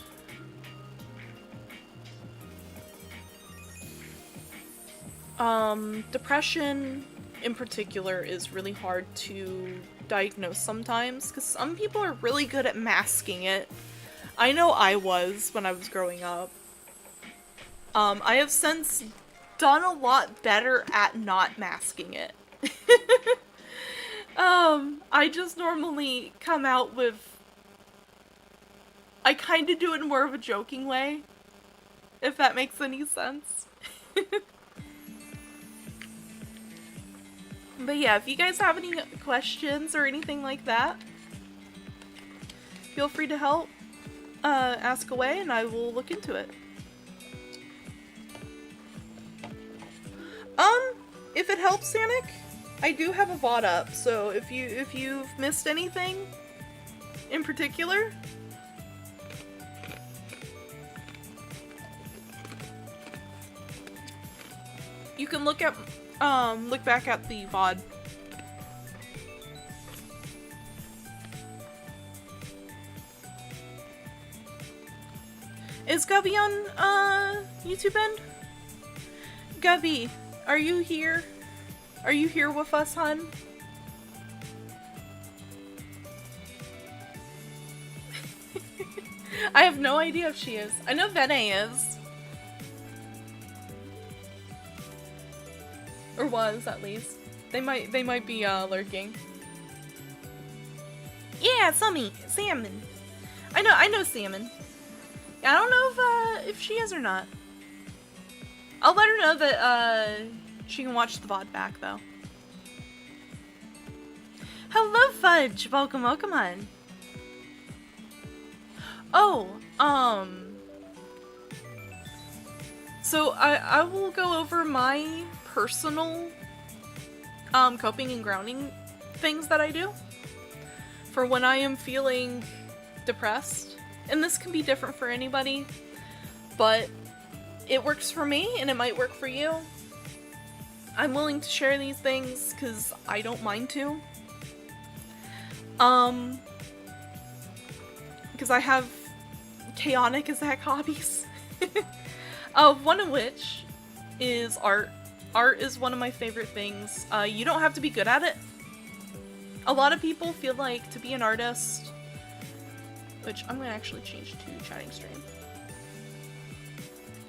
Depression in particular is really hard to diagnose sometimes because some people are really good at masking it. I know I was when I was growing up. I have since done a lot better at not masking it. I just normally come out with... I kind of do it in more of a joking way, if that makes any sense. But yeah, if you guys have any questions or anything like that, feel free to help, ask away, and I will look into it. If it helps, Sanic, I do have a VOD up, so if you've missed anything in particular, you can look back at the VOD. Is Gubby on, YouTube end? Gubby, are you here? Are you here with us, hun? I have no idea if she is. I know Vene is. Or was, at least. They might be, lurking. Yeah, Salmon. I know Salmon. I don't know if she is or not. I'll let her know that, she can watch the VOD back, though. Hello, Fudge! Welcome, hon. Oh, so I will go over my personal, coping and grounding things that I do for when I am feeling depressed. And this can be different for anybody, but it works for me and it might work for you. I'm willing to share these things because I don't mind to. Because I have chaotic as heck hobbies. One of which is art. Art is one of my favorite things. You don't have to be good at it. A lot of people feel like to be an artist, which I'm gonna actually change to chatting stream.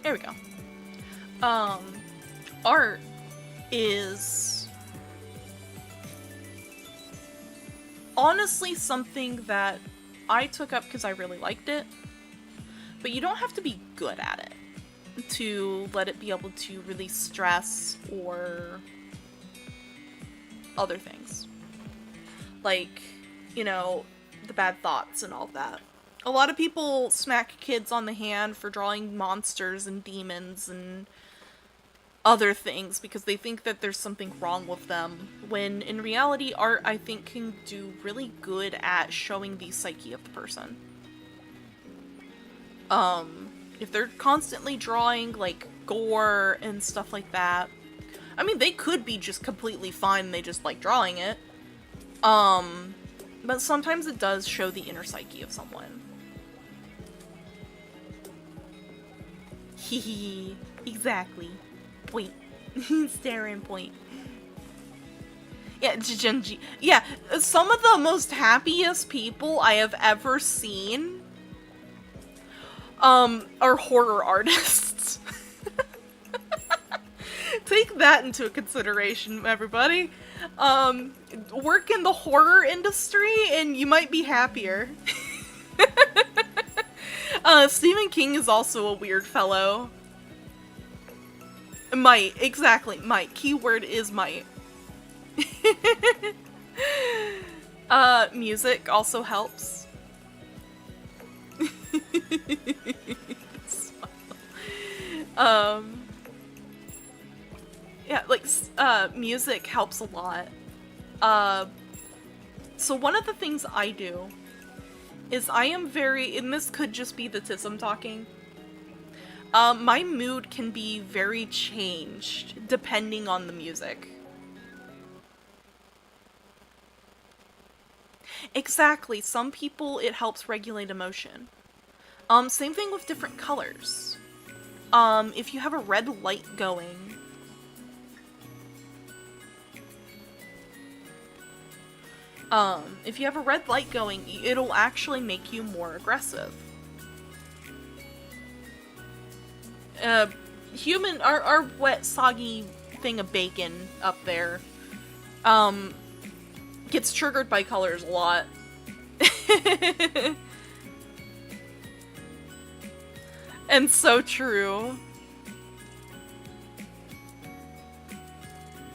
There we go. Art is honestly something that I took up because I really liked it, but you don't have to be good at it to let it be able to release stress or other things. Like, you know, the bad thoughts and all that. A lot of people smack kids on the hand for drawing monsters and demons and other things because they think that there's something wrong with them, when in reality art, I think, can do really good at showing the psyche of the person. If they're constantly drawing like gore and stuff like that, I mean, they could be just completely fine and they just like drawing it, but sometimes it does show the inner psyche of someone. Hehe, exactly. Wait, staring point. Yeah, Genji. Yeah, some of the most happiest people I have ever seen are horror artists. Take that into consideration, everybody. Work in the horror industry and you might be happier. Stephen King is also a weird fellow. Might, exactly, might. Keyword is might. Music also helps. Yeah, like, music helps a lot. So one of the things I do is I am very, and this could just be the Tism talking, My mood can be very changed depending on the music. Exactly. Some people, it helps regulate emotion. Same thing with different colors. If you have a red light going, it'll actually make you more aggressive. Our wet, soggy thing of bacon up there, gets triggered by colors a lot. And so true.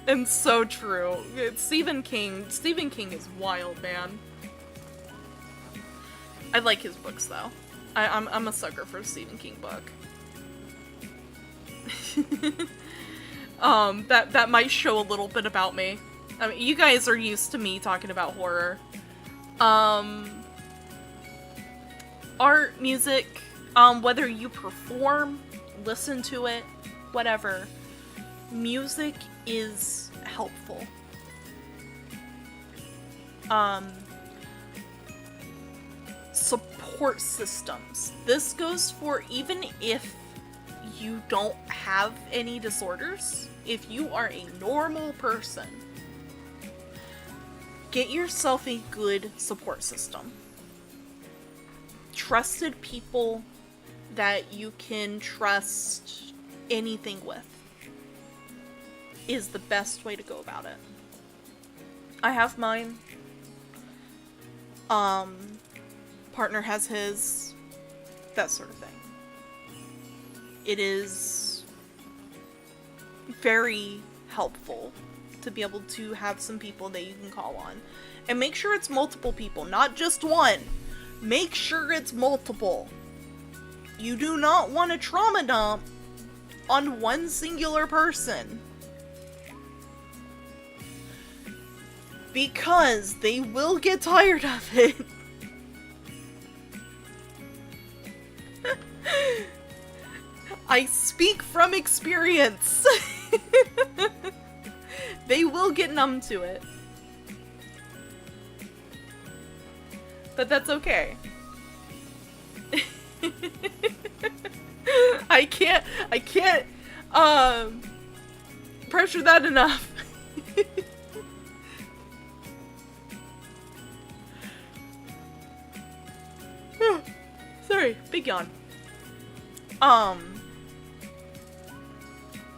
And so true. It's Stephen King. Stephen King is wild, man. I like his books, though. I'm a sucker for a Stephen King book. That might show a little bit about me. I mean, you guys are used to me talking about horror. Art, music, whether you perform, listen to it, whatever, music is helpful. Support systems. This goes for even if you don't have any disorders. If you are a normal person, get yourself a good support system. Trusted people that you can trust anything with is the best way to go about it. I have mine. Partner has his. That sort of thing. It is very helpful to be able to have some people that you can call on. And make sure it's multiple people, not just one. Make sure it's multiple. You do not want to trauma dump on one singular person. Because they will get tired of it. I speak from experience. They will get numb to it. But that's okay. I can't pressure that enough. Sorry, big yawn. But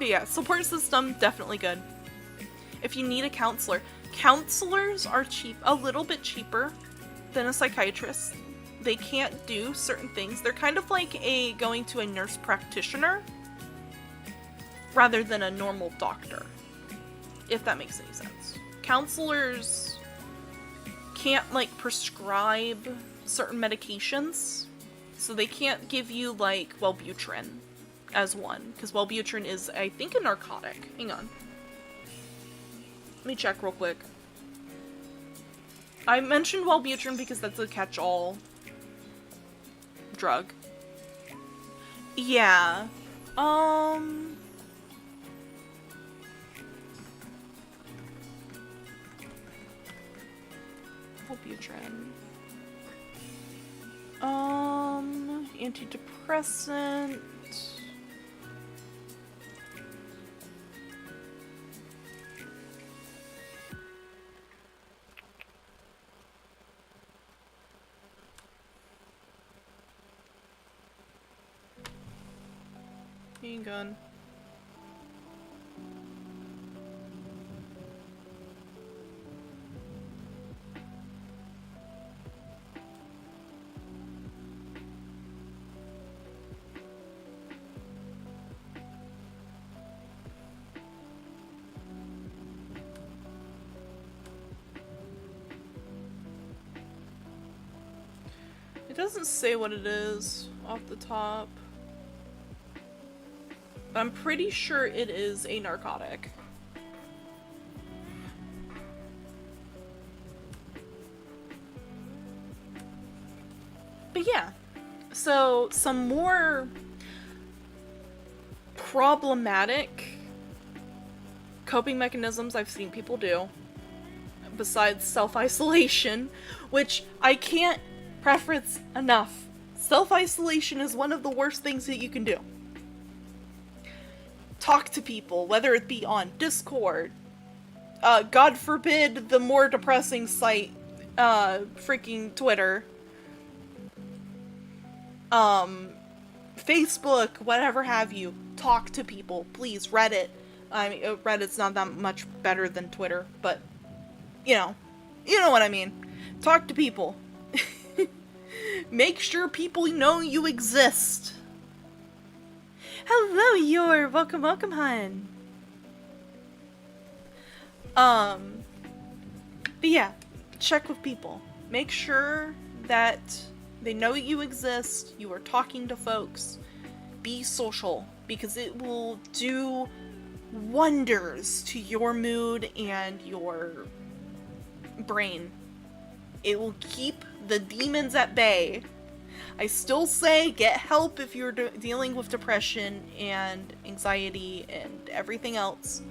yeah, support system, definitely good. If you need a counselor, counselors are a little bit cheaper than a psychiatrist. They can't do certain things. They're kind of like going to a nurse practitioner rather than a normal doctor, if that makes any sense. Counselors can't like prescribe certain medications, so they can't give you like Wellbutrin as one, because Wellbutrin is, I think, a narcotic. Hang on. Let me check real quick. I mentioned Wellbutrin because that's a catch-all drug. Yeah. Wellbutrin. Antidepressant. Hang on. It doesn't say what it is off the top. But I'm pretty sure it is a narcotic. But yeah, so some more problematic coping mechanisms I've seen people do, besides self-isolation, which I can't preference enough. Self-isolation is one of the worst things that you can do. Talk to people, whether it be on Discord, God forbid the more depressing site, freaking Twitter, Facebook, whatever have you. Talk to people, please. Reddit. I mean, Reddit's not that much better than Twitter, but, you know what I mean. Talk to people. Make sure people know you exist. Hello, Yor. Welcome, welcome, hun. But yeah, check with people. Make sure that they know you exist, you are talking to folks. Be social, because it will do wonders to your mood and your brain. It will keep the demons at bay. I still say get help if you're dealing with depression and anxiety and everything else.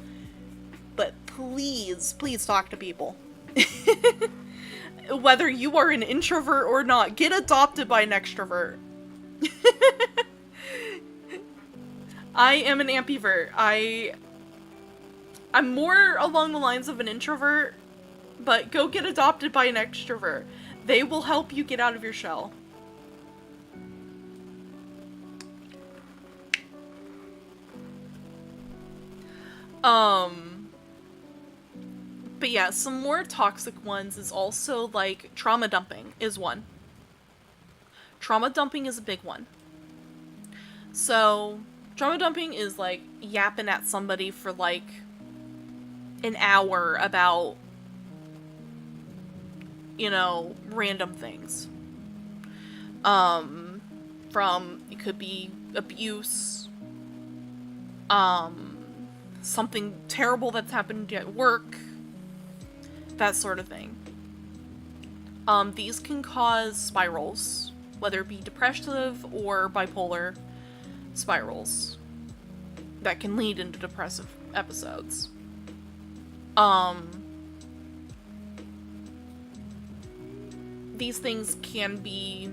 But please, please talk to people. Whether you are an introvert or not, get adopted by an extrovert. I am an ambivert. I'm more along the lines of an introvert, but go get adopted by an extrovert. They will help you get out of your shell. But yeah, some more toxic ones is also, like, trauma dumping is one. Trauma dumping is a big one. So, trauma dumping is, like, yapping at somebody for, like, an hour about, you know, random things. From, it could be abuse, something terrible that's happened at work, that sort of thing. These can cause spirals, whether it be depressive or bipolar spirals that can lead into depressive episodes. These things can be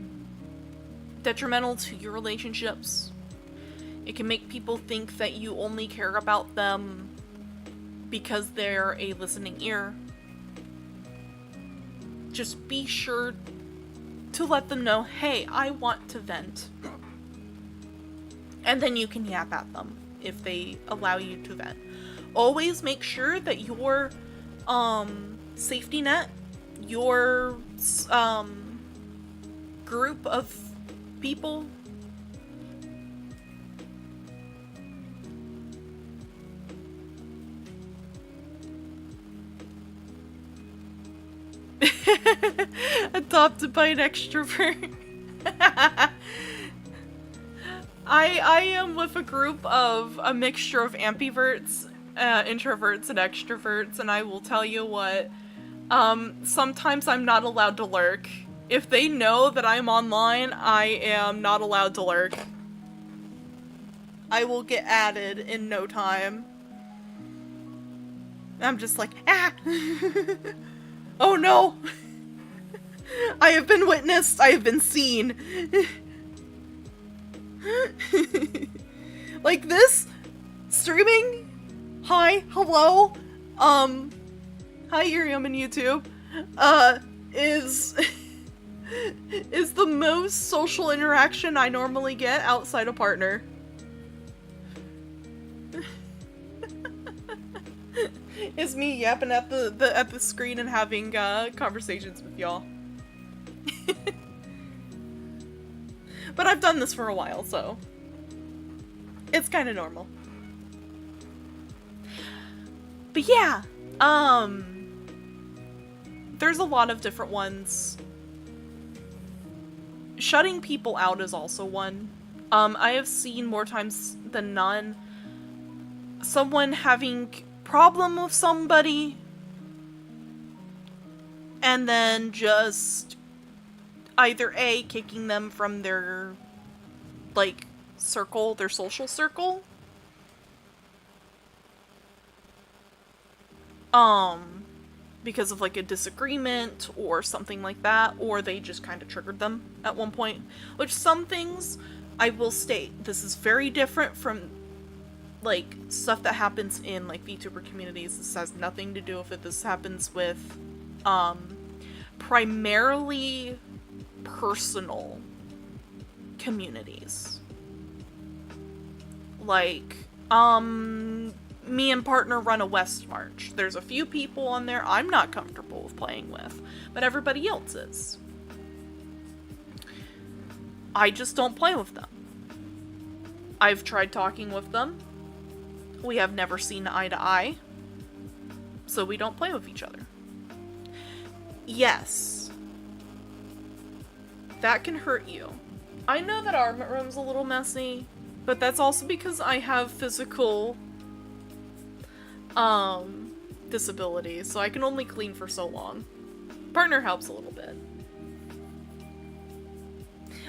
detrimental to your relationships. It can make people think that you only care about them because they're a listening ear. Just be sure to let them know, hey, I want to vent. And then you can yap at them if they allow you to vent. Always make sure that your safety net, your group of people adopted by an extrovert. I am with a group of a mixture of ambiverts, introverts, and extroverts, and I will tell you what, sometimes I'm not allowed to lurk. If they know that I'm online, I am not allowed to lurk. I will get added in no time. I'm just like, ah! Oh no! I have been witnessed, I have been seen. Like this, streaming, hi, hello, hi Iriam and YouTube, is the most social interaction I normally get outside a partner. It's me yapping at the screen and having conversations with y'all. But I've done this for a while, so it's kind of normal. But yeah, there's a lot of different ones. Shutting people out is also one. I have seen more times than none someone having problem with somebody and then just either A, kicking them from their, like, circle, their social circle, because of like a disagreement or something like that, or they just kind of triggered them at one point. Which some things, I will state, this is very different from like stuff that happens in like VTuber communities. This has nothing to do with it. This happens with primarily personal communities. Like, me and partner run a West March. There's a few people on there I'm not comfortable with playing with, but everybody else is. I just don't play with them. I've tried talking with them. We have never seen eye to eye, so we don't play with each other. Yes, that can hurt you. I know that our room's a little messy, but that's also because I have physical disability, so I can only clean for so long. Partner helps a little bit.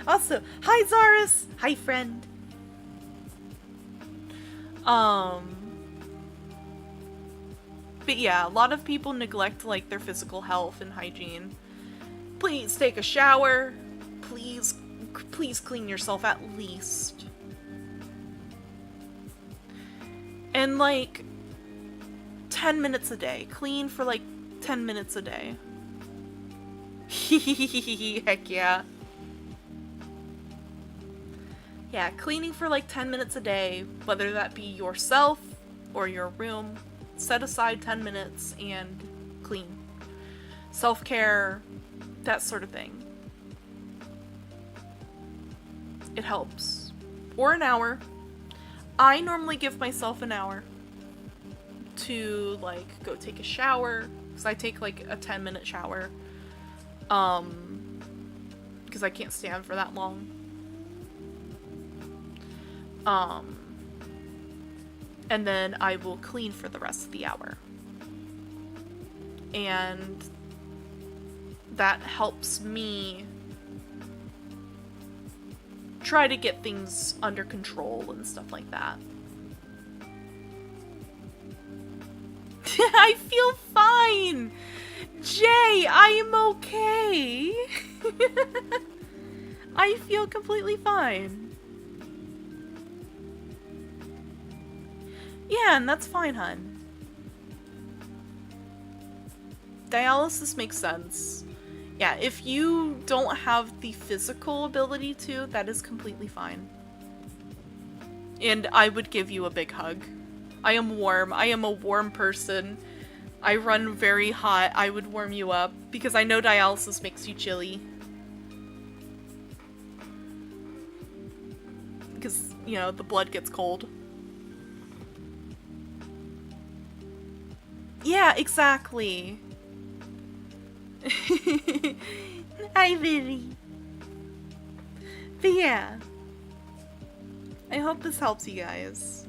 Also, hi Zaris! Hi friend! But yeah, a lot of people neglect like their physical health and hygiene. Please take a shower. Please clean yourself at least. And like 10 minutes a day. Clean for like 10 minutes a day. Heck yeah. Yeah, cleaning for like 10 minutes a day, whether that be yourself or your room. Set aside 10 minutes and clean. Self-care, that sort of thing. It helps. Or an hour. I normally give myself an hour to like go take a shower, because I take like a 10-minute shower. Because I can't stand for that long. And then I will clean for the rest of the hour. And that helps me try to get things under control and stuff like that. I feel fine! Jay, I am okay! I feel completely fine. Yeah, and that's fine, hun. Dialysis makes sense. Yeah, if you don't have the physical ability to, that is completely fine. And I would give you a big hug. I am warm. I am a warm person. I run very hot. I would warm you up, because I know dialysis makes you chilly. Because, you know, the blood gets cold. Yeah, exactly. Hi, Vivi. But yeah. I hope this helps you guys.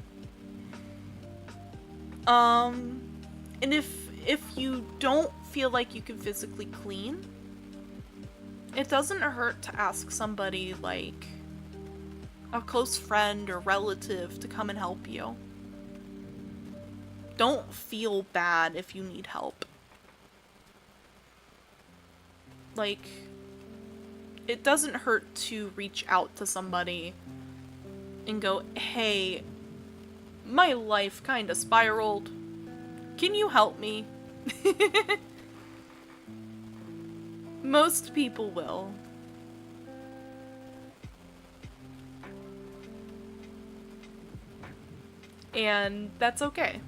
And if you don't feel like you can physically clean, it doesn't hurt to ask somebody like a close friend or relative to come and help you. Don't feel bad if you need help. Like, it doesn't hurt to reach out to somebody and go, hey, my life kinda spiraled. Can you help me? Most people will. And that's okay.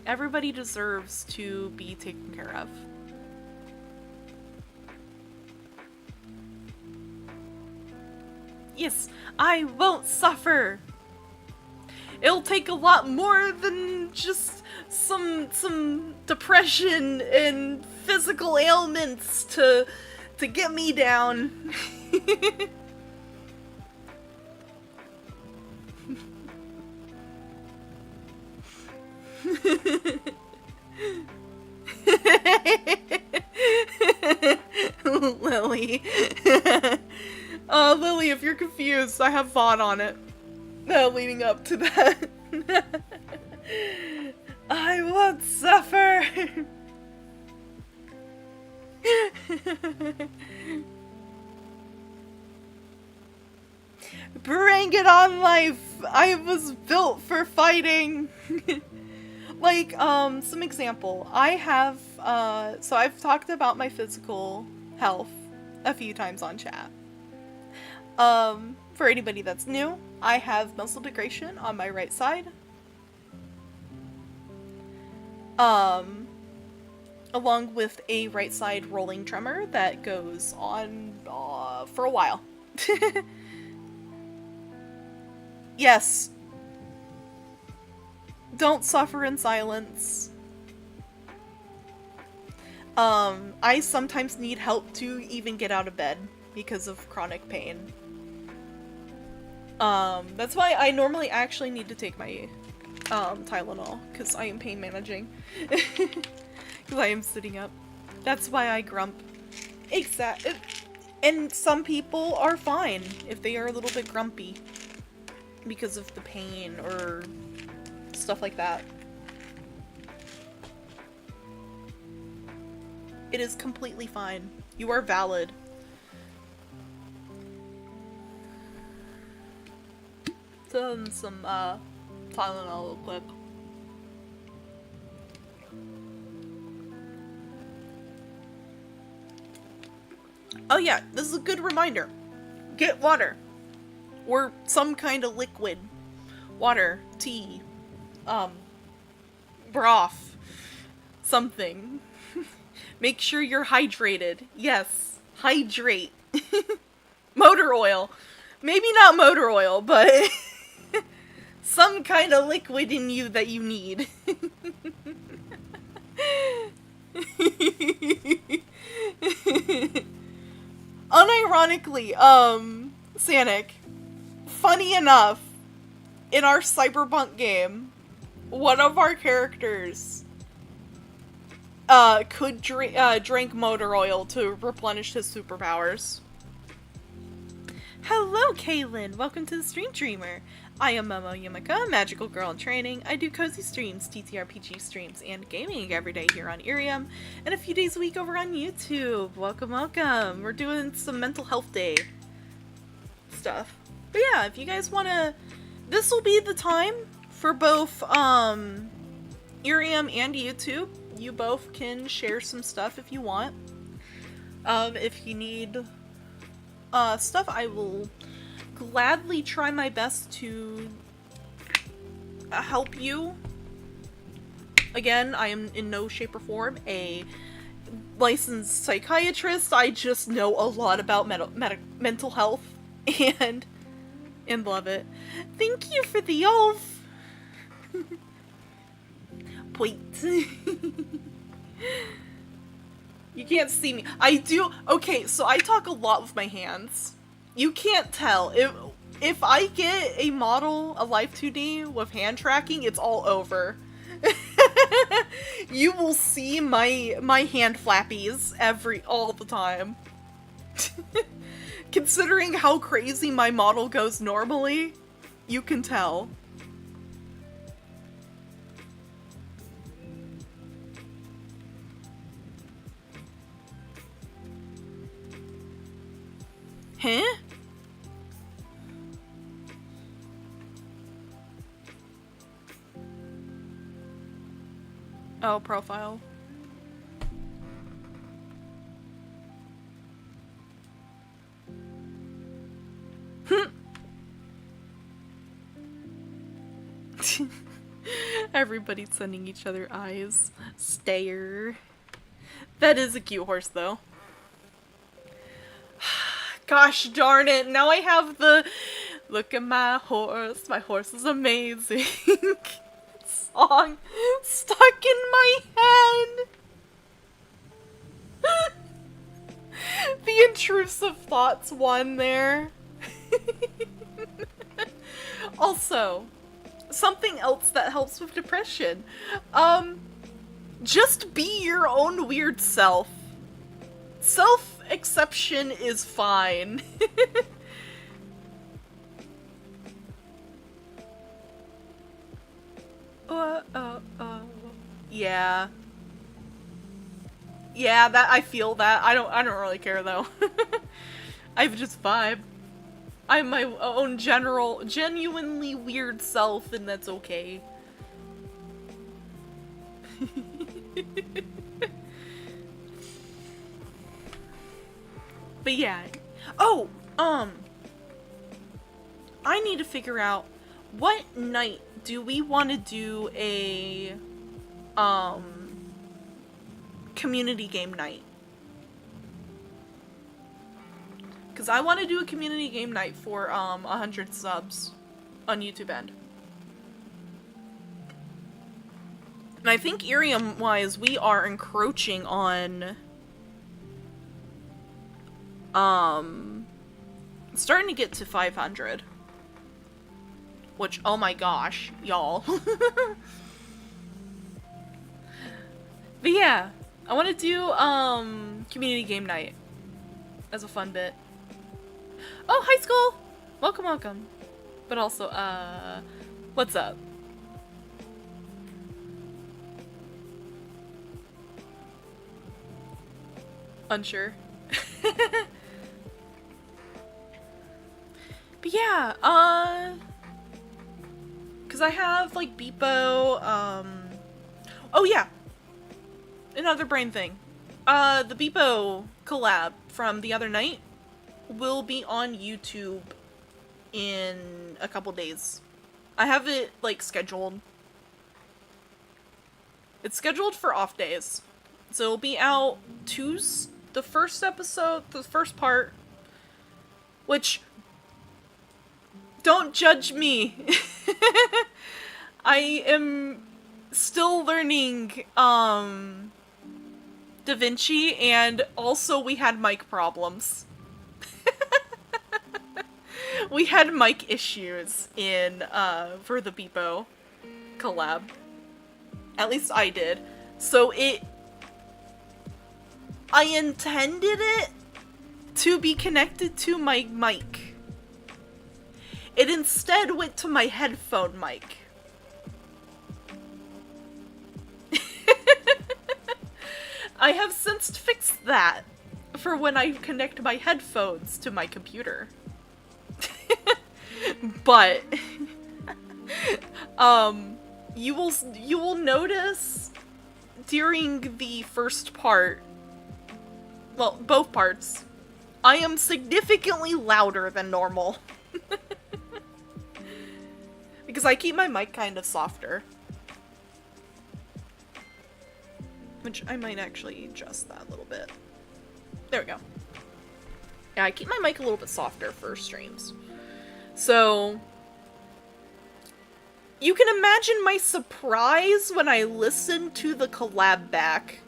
Everybody deserves to be taken care of. Yes, I won't suffer. It'll take a lot more than just some depression and physical ailments to get me down. Lily. Lily, if you're confused, I have Vod on it. Leading up to that. not suffer! Bring it on, life! I was built for fighting! Like, some example. I have, so I've talked about my physical health a few times on chat. For anybody that's new, I have muscle degradation on my right side. Along with a right side rolling tremor that goes on, for a while. Yes. Don't suffer in silence. I sometimes need help to even get out of bed because of chronic pain. That's why I normally actually need to take my, Tylenol, because I am pain managing. Because I am sitting up. That's why I grump. Exactly. And some people are fine if they are a little bit grumpy because of the pain or stuff like that. It is completely fine. You are valid. Done some Tylenol real quick. Oh yeah, this is a good reminder. Get water. Or some kind of liquid. Water, tea, broth, something. Make sure you're hydrated. Yes, hydrate. Motor oil. Maybe not motor oil, but some kind of liquid in you that you need. Unironically, Sanic, funny enough, in our cyberpunk game, one of our characters could drink motor oil to replenish his superpowers. Hello, Kaylin! Welcome to the Stream Dreamer. I am Momo Yumeko, magical girl in training. I do cozy streams, TTRPG streams, and gaming every day here on Iriam, and a few days a week over on YouTube. Welcome, welcome! We're doing some mental health day stuff. But yeah, if you guys wanna... This will be the time for both, Iriam and YouTube. You both can share some stuff if you want. If you need stuff, I will gladly try my best to help you. Again, I am in no shape or form a licensed psychiatrist. I just know a lot about mental health and love it. Thank you for the oath. Point. You can't see me. I do. Okay, so I talk a lot with my hands. You can't tell. If I get a model, a Life 2D with hand tracking, it's all over. You will see my hand flappies all the time. Considering how crazy my model goes normally, you can tell. Huh? Oh, profile. Everybody's sending each other eyes. Stare. That is a cute horse, though. Gosh darn it, now I have the "Look at my horse is amazing" song stuck in my head. The intrusive thoughts won there. Also, something else that helps with depression. Just be your own weird self. Self-exception is fine. Yeah. Yeah, that I feel that. I don't really care though. I just vibe. I'm my own genuinely weird self, and that's okay. But yeah. Oh, I need to figure out what night do we want to do a community game night. Because I want to do a community game night for 100 subs on YouTube End. And I think Iriam wise we are encroaching on starting to get to 500. Which, oh my gosh, y'all. But yeah, I want to do community game night as a fun bit. Oh, high school! Welcome, welcome. But also, what's up? Unsure. But yeah, because I have, like, Beepo, oh yeah! Another brain thing. The Beepo collab from the other night will be on YouTube in a couple days. I have it, like, scheduled. It's scheduled for off days. So it'll be out the first episode, the first part, which, don't judge me. I am still learning, DaVinci, and also we had mic problems. We had mic issues in, for the Beepo collab. At least I did. So I intended it to be connected to my mic. It instead went to my headphone mic. I have since fixed that for when I connect my headphones to my computer. But you will notice during the first part, well, both parts, I am significantly louder than normal. Because I keep my mic kind of softer. Which I might actually adjust that a little bit. There we go. Yeah, I keep my mic a little bit softer for streams. So, you can imagine my surprise when I listened to the collab back.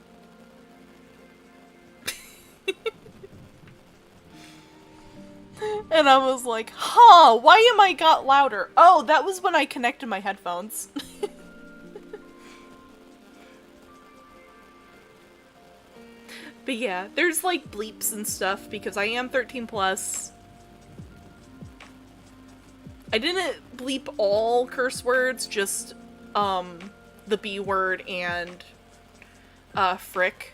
And I was like, huh, why am I got louder? Oh, that was when I connected my headphones. But yeah, there's like bleeps and stuff because I am 13 plus. I didn't bleep all curse words, just the B word and frick.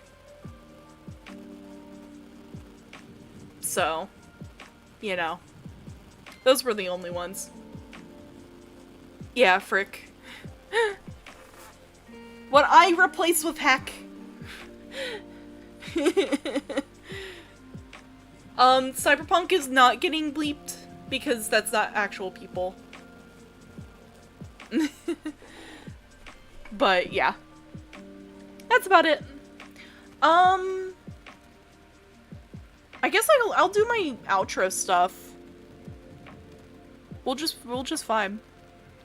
So, you know, those were the only ones. Yeah, frick. What I replace with heck. Cyberpunk is not getting bleeped because that's not actual people. But yeah, that's about it. I guess I'll do my outro stuff. We'll just vibe.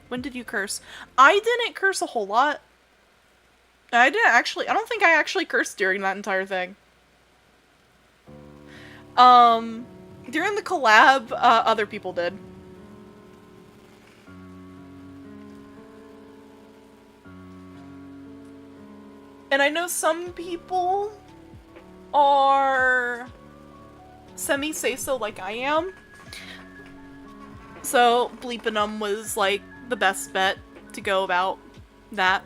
When did you curse? I didn't curse a whole lot. I don't think I actually cursed during that entire thing. During the collab, other people did. And I know some people are semi-say-so like I am. So, bleeping them was, like, the best bet to go about that.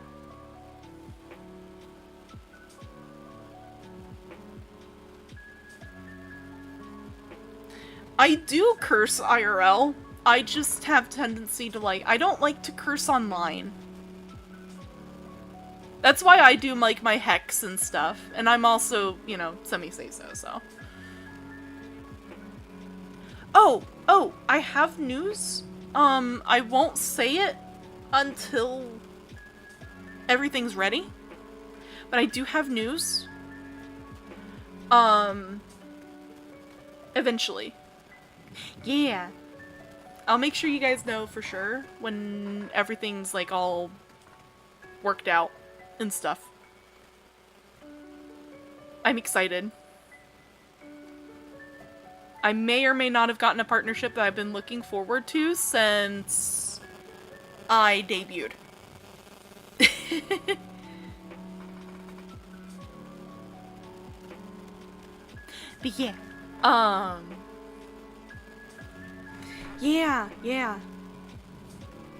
I do curse IRL. I just have tendency to like, I don't like to curse online. That's why I do like my hex and stuff. And I'm also, you know, semi-say-so, so. Oh, I have news. I won't say it until everything's ready. But I do have news. Eventually. Yeah. I'll make sure you guys know for sure when everything's like all worked out and stuff. I'm excited. I may or may not have gotten a partnership that I've been looking forward to since I debuted. But yeah. Yeah.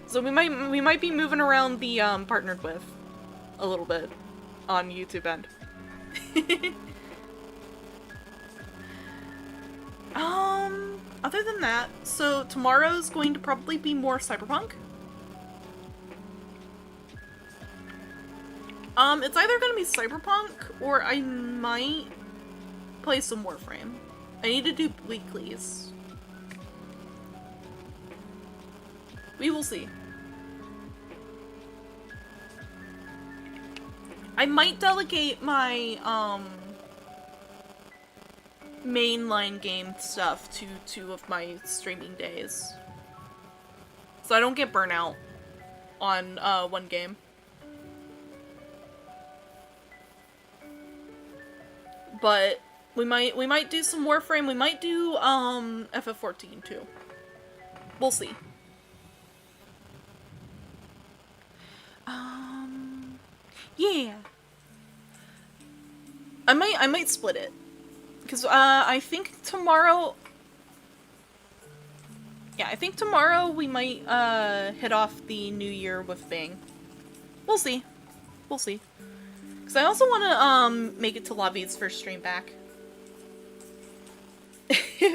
So we might be moving around the partnered with a little bit on YouTube end. Other than that, so tomorrow's going to probably be more Cyberpunk. It's either gonna be Cyberpunk or I might play some Warframe. I need to do weeklies. We will see. I might delegate my, mainline game stuff to 2 of my streaming days. So I don't get burnout on, one game. But we might do some Warframe, we might do, FF14 too. We'll see. Yeah. I might split it. Because, I think tomorrow... Yeah, I think tomorrow we might, hit off the new year with Bang. We'll see. We'll see. Because I also want to, make it to Lobby's first stream back.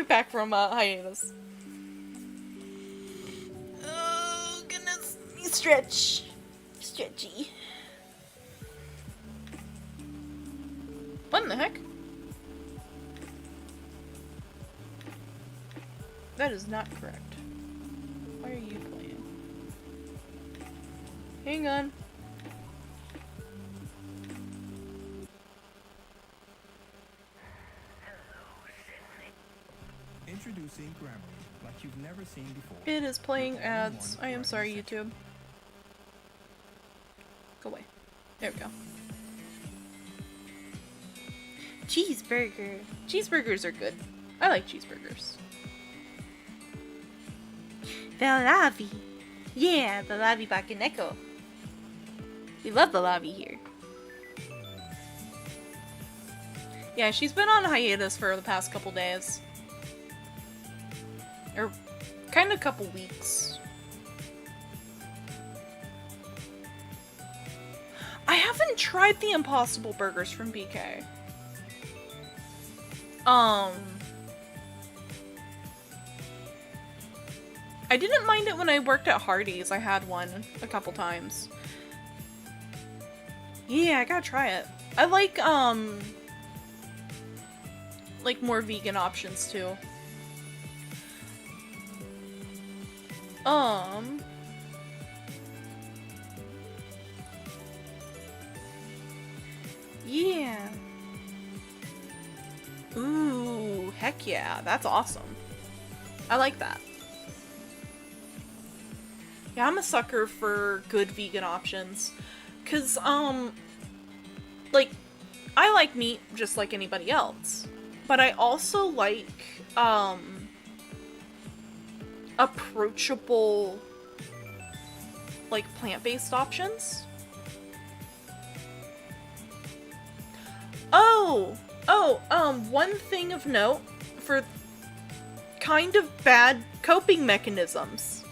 Back from, hiatus. Oh, goodness. Stretch. Stretchy. What in the heck? That is not correct. Why are you playing? Hang on. Introducing Grammarly, like you've never seen before. It is playing ads. I am sorry, YouTube. Go away. There we go. Cheeseburger. Cheeseburgers are good. I like cheeseburgers. Valavi. Yeah, Valavi Bakaneko. We love Valavi here. Yeah, she's been on hiatus for the past couple days. Or kind of couple weeks. I haven't tried the Impossible Burgers from BK. I didn't mind it when I worked at Hardee's. I had one a couple times. Yeah, I gotta try it. I like more vegan options too. Yeah. Ooh, heck yeah, that's awesome. I like that. Yeah, I'm a sucker for good vegan options. 'Cause, like, I like meat just like anybody else. But I also like, approachable, like, plant-based options. One thing of note for kind of bad coping mechanisms.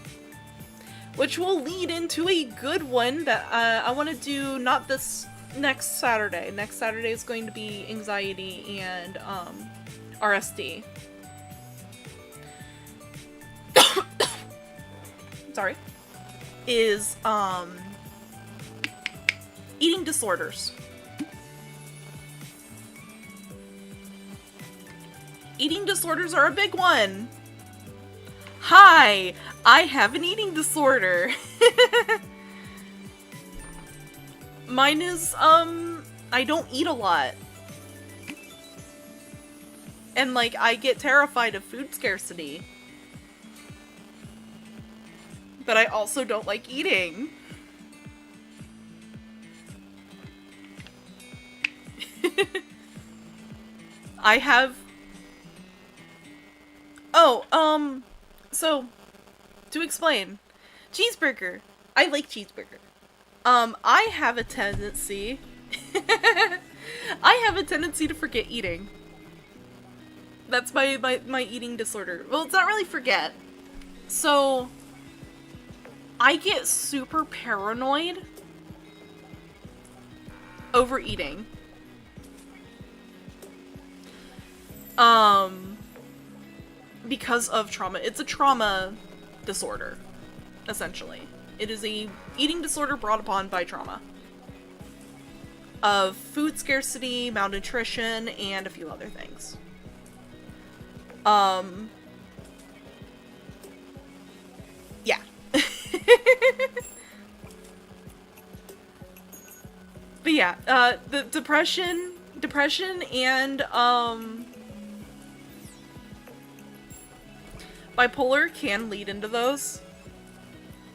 Which will lead into a good one that I want to do not this next Saturday. Next Saturday is going to be anxiety and RSD. sorry, is, eating disorders. Eating disorders are a big one. Hi, I have an eating disorder. Mine is, I don't eat a lot. And, like, I get terrified of food scarcity. But I also don't like eating. I have... Oh, so, to explain. Cheeseburger. I like cheeseburger. I have a tendency... I have a tendency to forget eating. That's my eating disorder. Well, it's not really forget. So, I get super paranoid over eating. Because of trauma. It's a trauma disorder, essentially. It is a eating disorder brought upon by trauma. Of food scarcity, malnutrition, and a few other things. Yeah. But yeah, the depression and, bipolar can lead into those.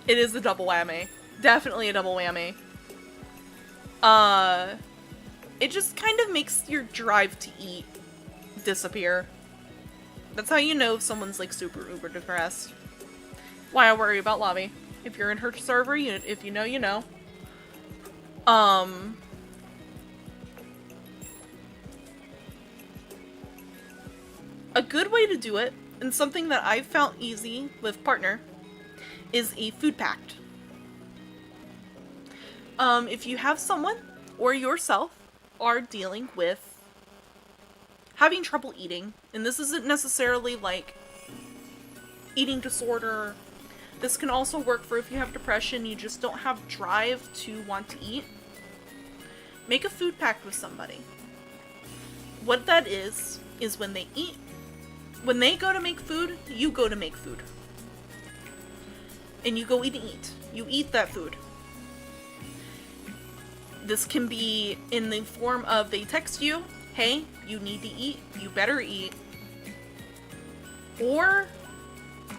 It is a double whammy. Definitely a double whammy. It just kind of makes your drive to eat disappear. That's how you know if someone's like super uber depressed. Why I worry about Lobby. If you're in her server, if you know, you know. A good way to do it, and something that I've found easy with partner, is a food pact. If you have someone, or yourself, are dealing with having trouble eating, and this isn't necessarily like eating disorder, this can also work for if you have depression, you just don't have drive to want to eat, make a food pact with somebody. What that is when they eat, when they go to make food, you go to make food. And you go eat. You eat that food. This can be in the form of they text you, hey, you need to eat, you better eat. Or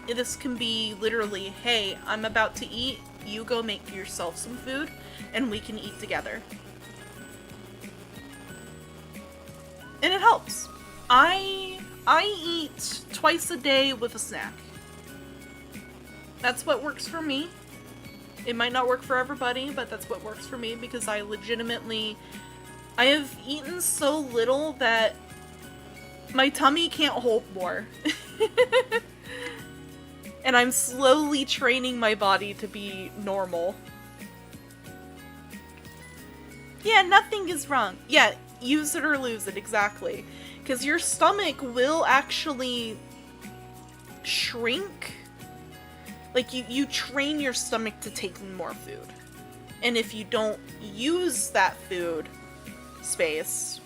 this can be literally, hey, I'm about to eat, you go make yourself some food, and we can eat together. And it helps. I eat twice a day with a snack. That's what works for me. It might not work for everybody, but that's what works for me because I have eaten so little that my tummy can't hold more. And I'm slowly training my body to be normal. Yeah, nothing is wrong. Yeah, use it or lose it, exactly. Because your stomach will actually shrink. Like, you train your stomach to take more food. And if you don't use that food space,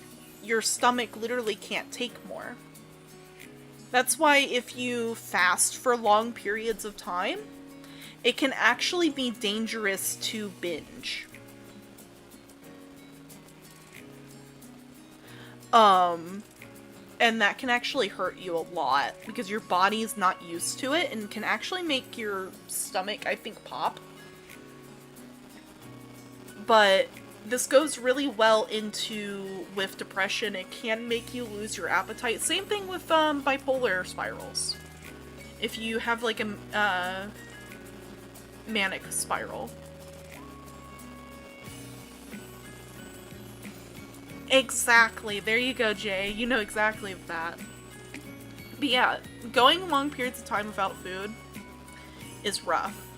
your stomach literally can't take more. That's why if you fast for long periods of time, it can actually be dangerous to binge. And that can actually hurt you a lot because your body is not used to it and can actually make your stomach, I think, pop. But this goes really well with depression. It can make you lose your appetite. Same thing with bipolar spirals. If you have like a manic spiral. Exactly. There you go, Jay. You know exactly that. But yeah, going long periods of time without food is rough.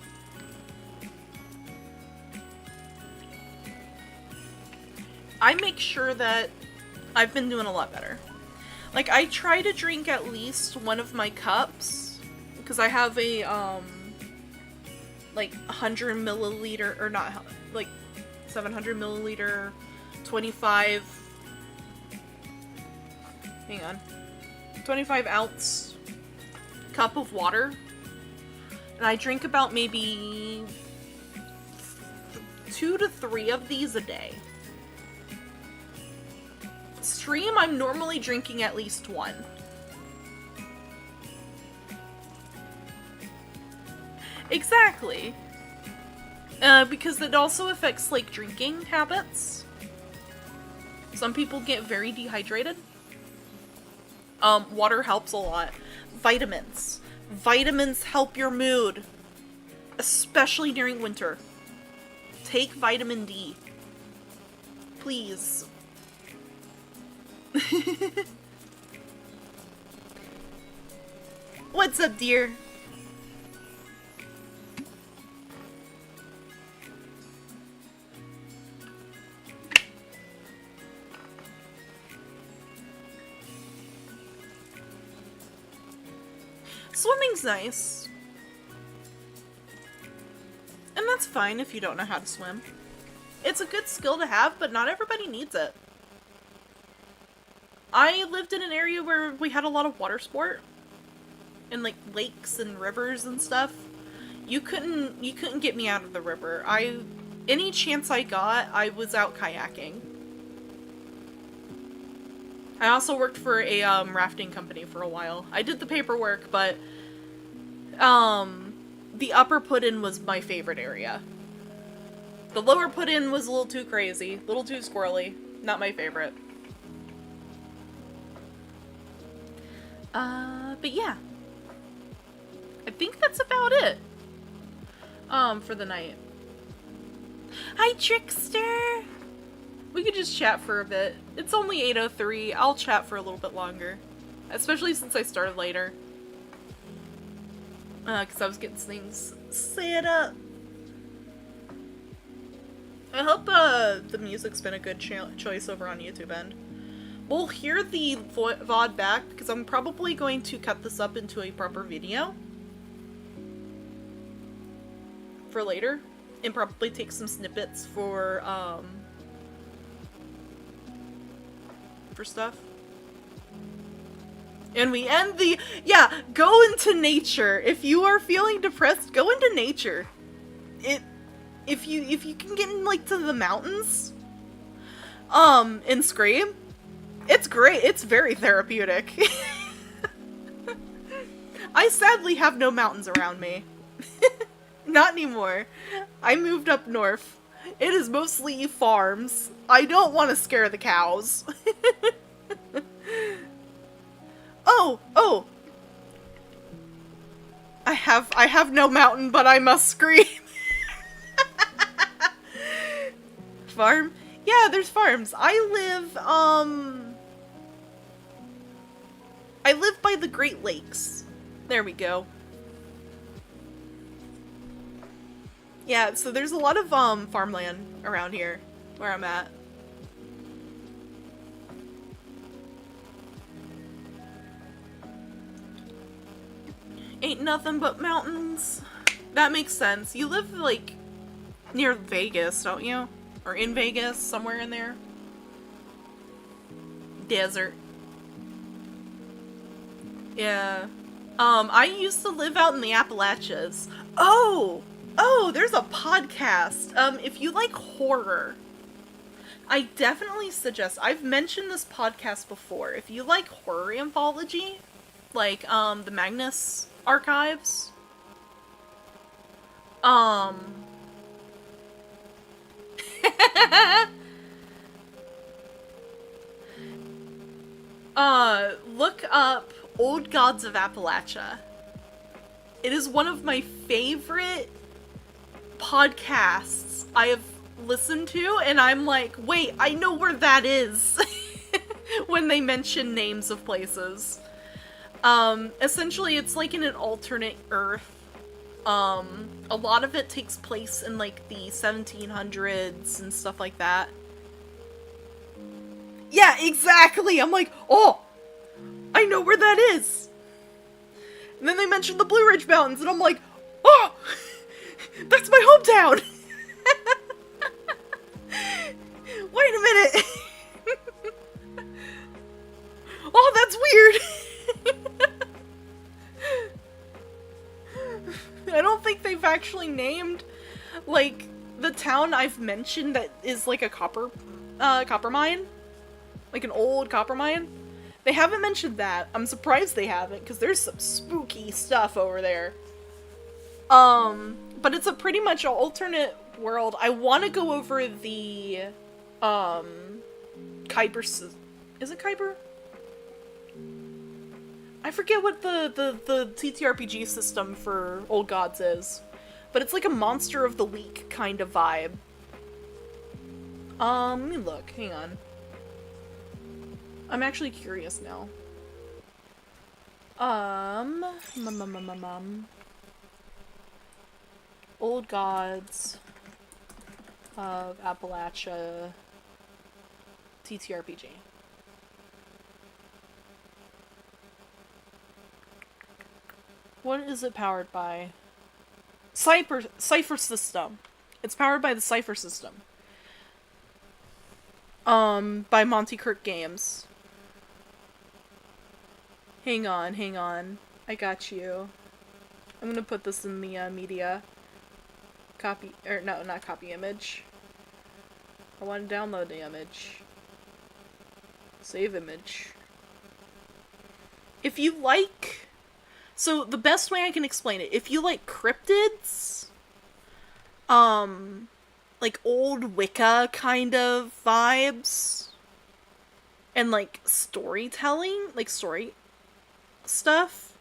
I make sure that I've been doing a lot better. Like, I try to drink at least one of my cups, because I have a, like 100 milliliter, or not, like 700 milliliter, 25, hang on, 25 ounce cup of water. And I drink about maybe 2 to 3 of these a day. Stream, I'm normally drinking at least 1. Exactly. Because it also affects, like, drinking habits. Some people get very dehydrated. Water helps a lot. Vitamins. Vitamins help your mood. Especially during winter. Take vitamin D. Please. What's up, dear? Swimming's nice. And that's fine if you don't know how to swim. It's a good skill to have, but not everybody needs it. I lived in an area where we had a lot of water sport. And like lakes and rivers and stuff. You couldn't get me out of the river. Any chance I got, I was out kayaking. I also worked for a rafting company for a while. I did the paperwork, but the upper put-in was my favorite area. The lower put-in was a little too crazy, a little too squirrely. Not my favorite. But yeah. I think that's about it. For the night. Hi, Trickster! We could just chat for a bit. It's only 8:03. I'll chat for a little bit longer. Especially since I started later. Because I was getting things set up. I hope, the music's been a good choice over on YouTube end. We'll hear the VOD back, because I'm probably going to cut this up into a proper video. For later. And probably take some snippets for stuff. And we end the, yeah, go into nature. If you are feeling depressed, go into nature. If you can get in, like, to the mountains, and scream, it's great. It's very therapeutic. I sadly have no mountains around me. Not anymore. I moved up north. It is mostly farms. I don't want to scare the cows. Oh! I have no mountain, but I must scream. Farm? Yeah, there's farms. I live by the Great Lakes. There we go. Yeah, so there's a lot of farmland around here where I'm at. Ain't nothing but mountains. That makes sense. You live, like, near Vegas, don't you? Or in Vegas, somewhere in there. Desert. Yeah. I used to live out in the Appalachians. Oh, there's a podcast. If you like horror, I definitely suggest, I've mentioned this podcast before. If you like horror anthology, like, the Magnus Archives, look up Old Gods of Appalachia. It is one of my favorite podcasts I have listened to, and I'm like, wait, I know where that is. When they mention names of places. Essentially, it's like in an alternate Earth. A lot of it takes place in, like, the 1700s and stuff like that. Yeah, exactly! I'm like, oh! I know where that is! And then they mentioned the Blue Ridge Mountains, and I'm like, oh! That's my hometown! Wait a minute! Oh, that's weird! I don't think they've actually named, like, the town I've mentioned that is like a copper mine. Like an old copper mine. They haven't mentioned that. I'm surprised they haven't, because there's some spooky stuff over there. But it's a pretty much alternate world. I want to go over the, Kuiper, is it Kuiper? I forget what the TTRPG system for Old Gods is. But it's like a Monster of the Week kind of vibe. Let me look. Hang on. I'm actually curious now. Old Gods of Appalachia TTRPG. What is it powered by? Cipher System. It's powered by the Cipher System. By Monty Kirk Games. Hang on. I got you. I'm gonna put this in the, media. Copy, or no, not copy image. I want to download the image. Save image. If you like... So, the best way I can explain it, if you like cryptids, like old Wicca kind of vibes, and like storytelling, like story stuff,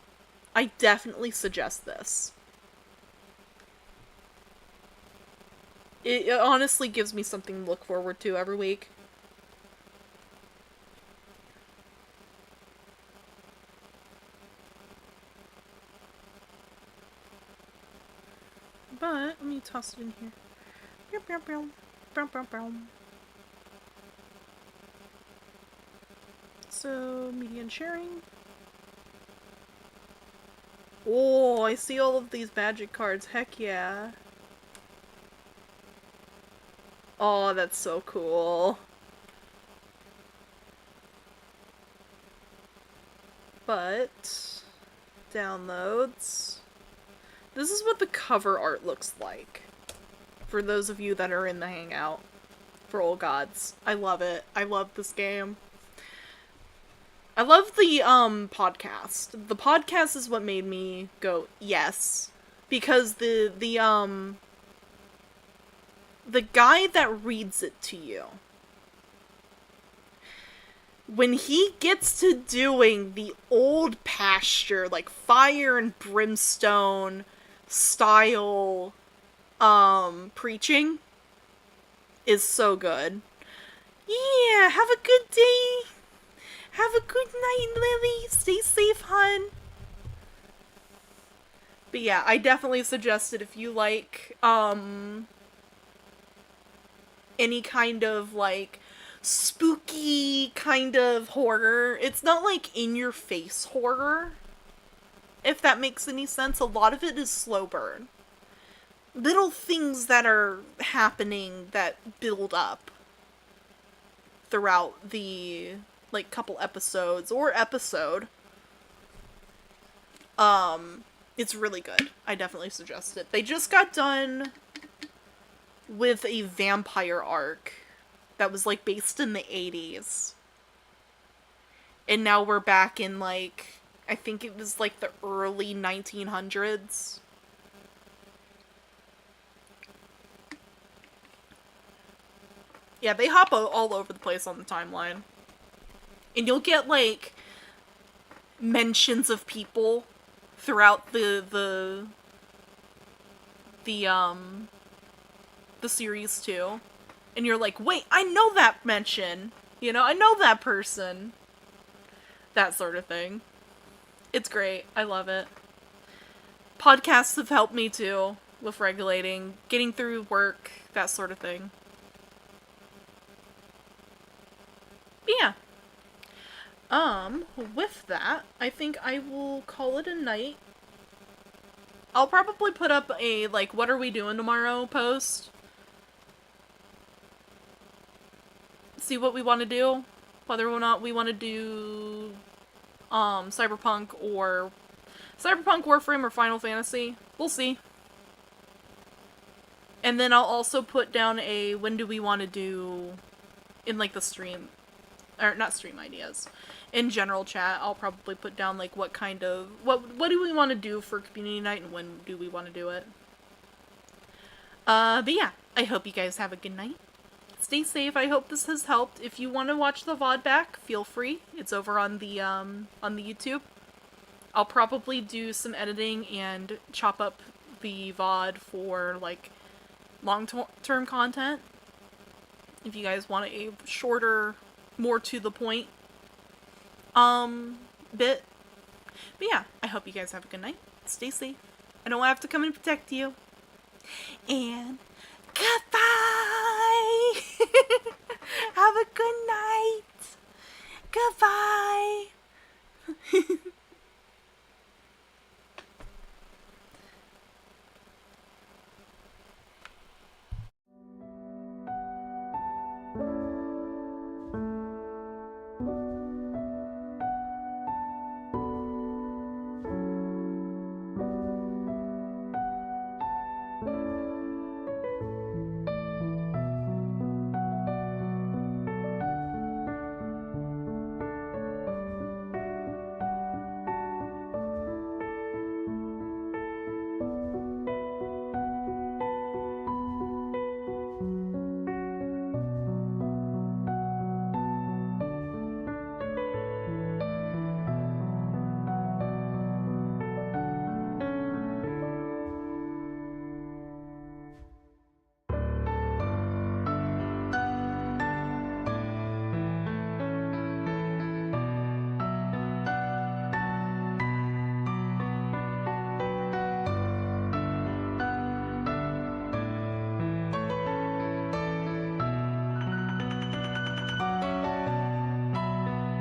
I definitely suggest this. It honestly gives me something to look forward to every week. But, let me toss it in here. So, media and sharing. Oh, I see all of these magic cards. Heck yeah. Oh, that's so cool. But, downloads. This is what the cover art looks like. For those of you that are in the Hangout for Old Gods. I love it. I love this game. I love the, podcast. The podcast is what made me go, yes. Because the guy that reads it to you, when he gets to doing the old pasture, like fire and brimstone style, preaching, is so good. Yeah, have a good day. Have a good night, Lily. Stay safe, hun. But yeah, I definitely suggest it if you like, any kind of, like, spooky kind of horror. It's not, like, in-your-face horror, if that makes any sense. A lot of it is slow burn. Little things that are happening that build up throughout the, like, couple episodes, or episode. It's really good. I definitely suggest it. They just got done with a vampire arc that was, like, based in the 80s. And now we're back in, like, I think it was, like, the early 1900s. Yeah, they hop all over the place on the timeline. And you'll get, like, mentions of people throughout the series, too. And you're like, wait, I know that mention! You know, I know that person! That sort of thing. It's great. I love it. Podcasts have helped me, too, with regulating, getting through work, that sort of thing. But yeah. With that, I think I will call it a night. I'll probably put up a, like, what are we doing tomorrow post. See what we want to do. Whether or not we want to do Cyberpunk, Warframe, or Final Fantasy. We'll see. And then I'll also put down a when do we want to do in, like, the stream, or not stream ideas. In general chat, I'll probably put down, like, what kind of, what do we want to do for community night and when do we want to do it. But yeah, I hope you guys have a good night. Stay safe. I hope this has helped. If you want to watch the VOD back, feel free. It's over on the YouTube. I'll probably do some editing and chop up the VOD for, like, long-term content. If you guys want a shorter, more to the point bit. But yeah, I hope you guys have a good night. Stay safe. I know I have to come and protect you. And goodbye! Have a good night!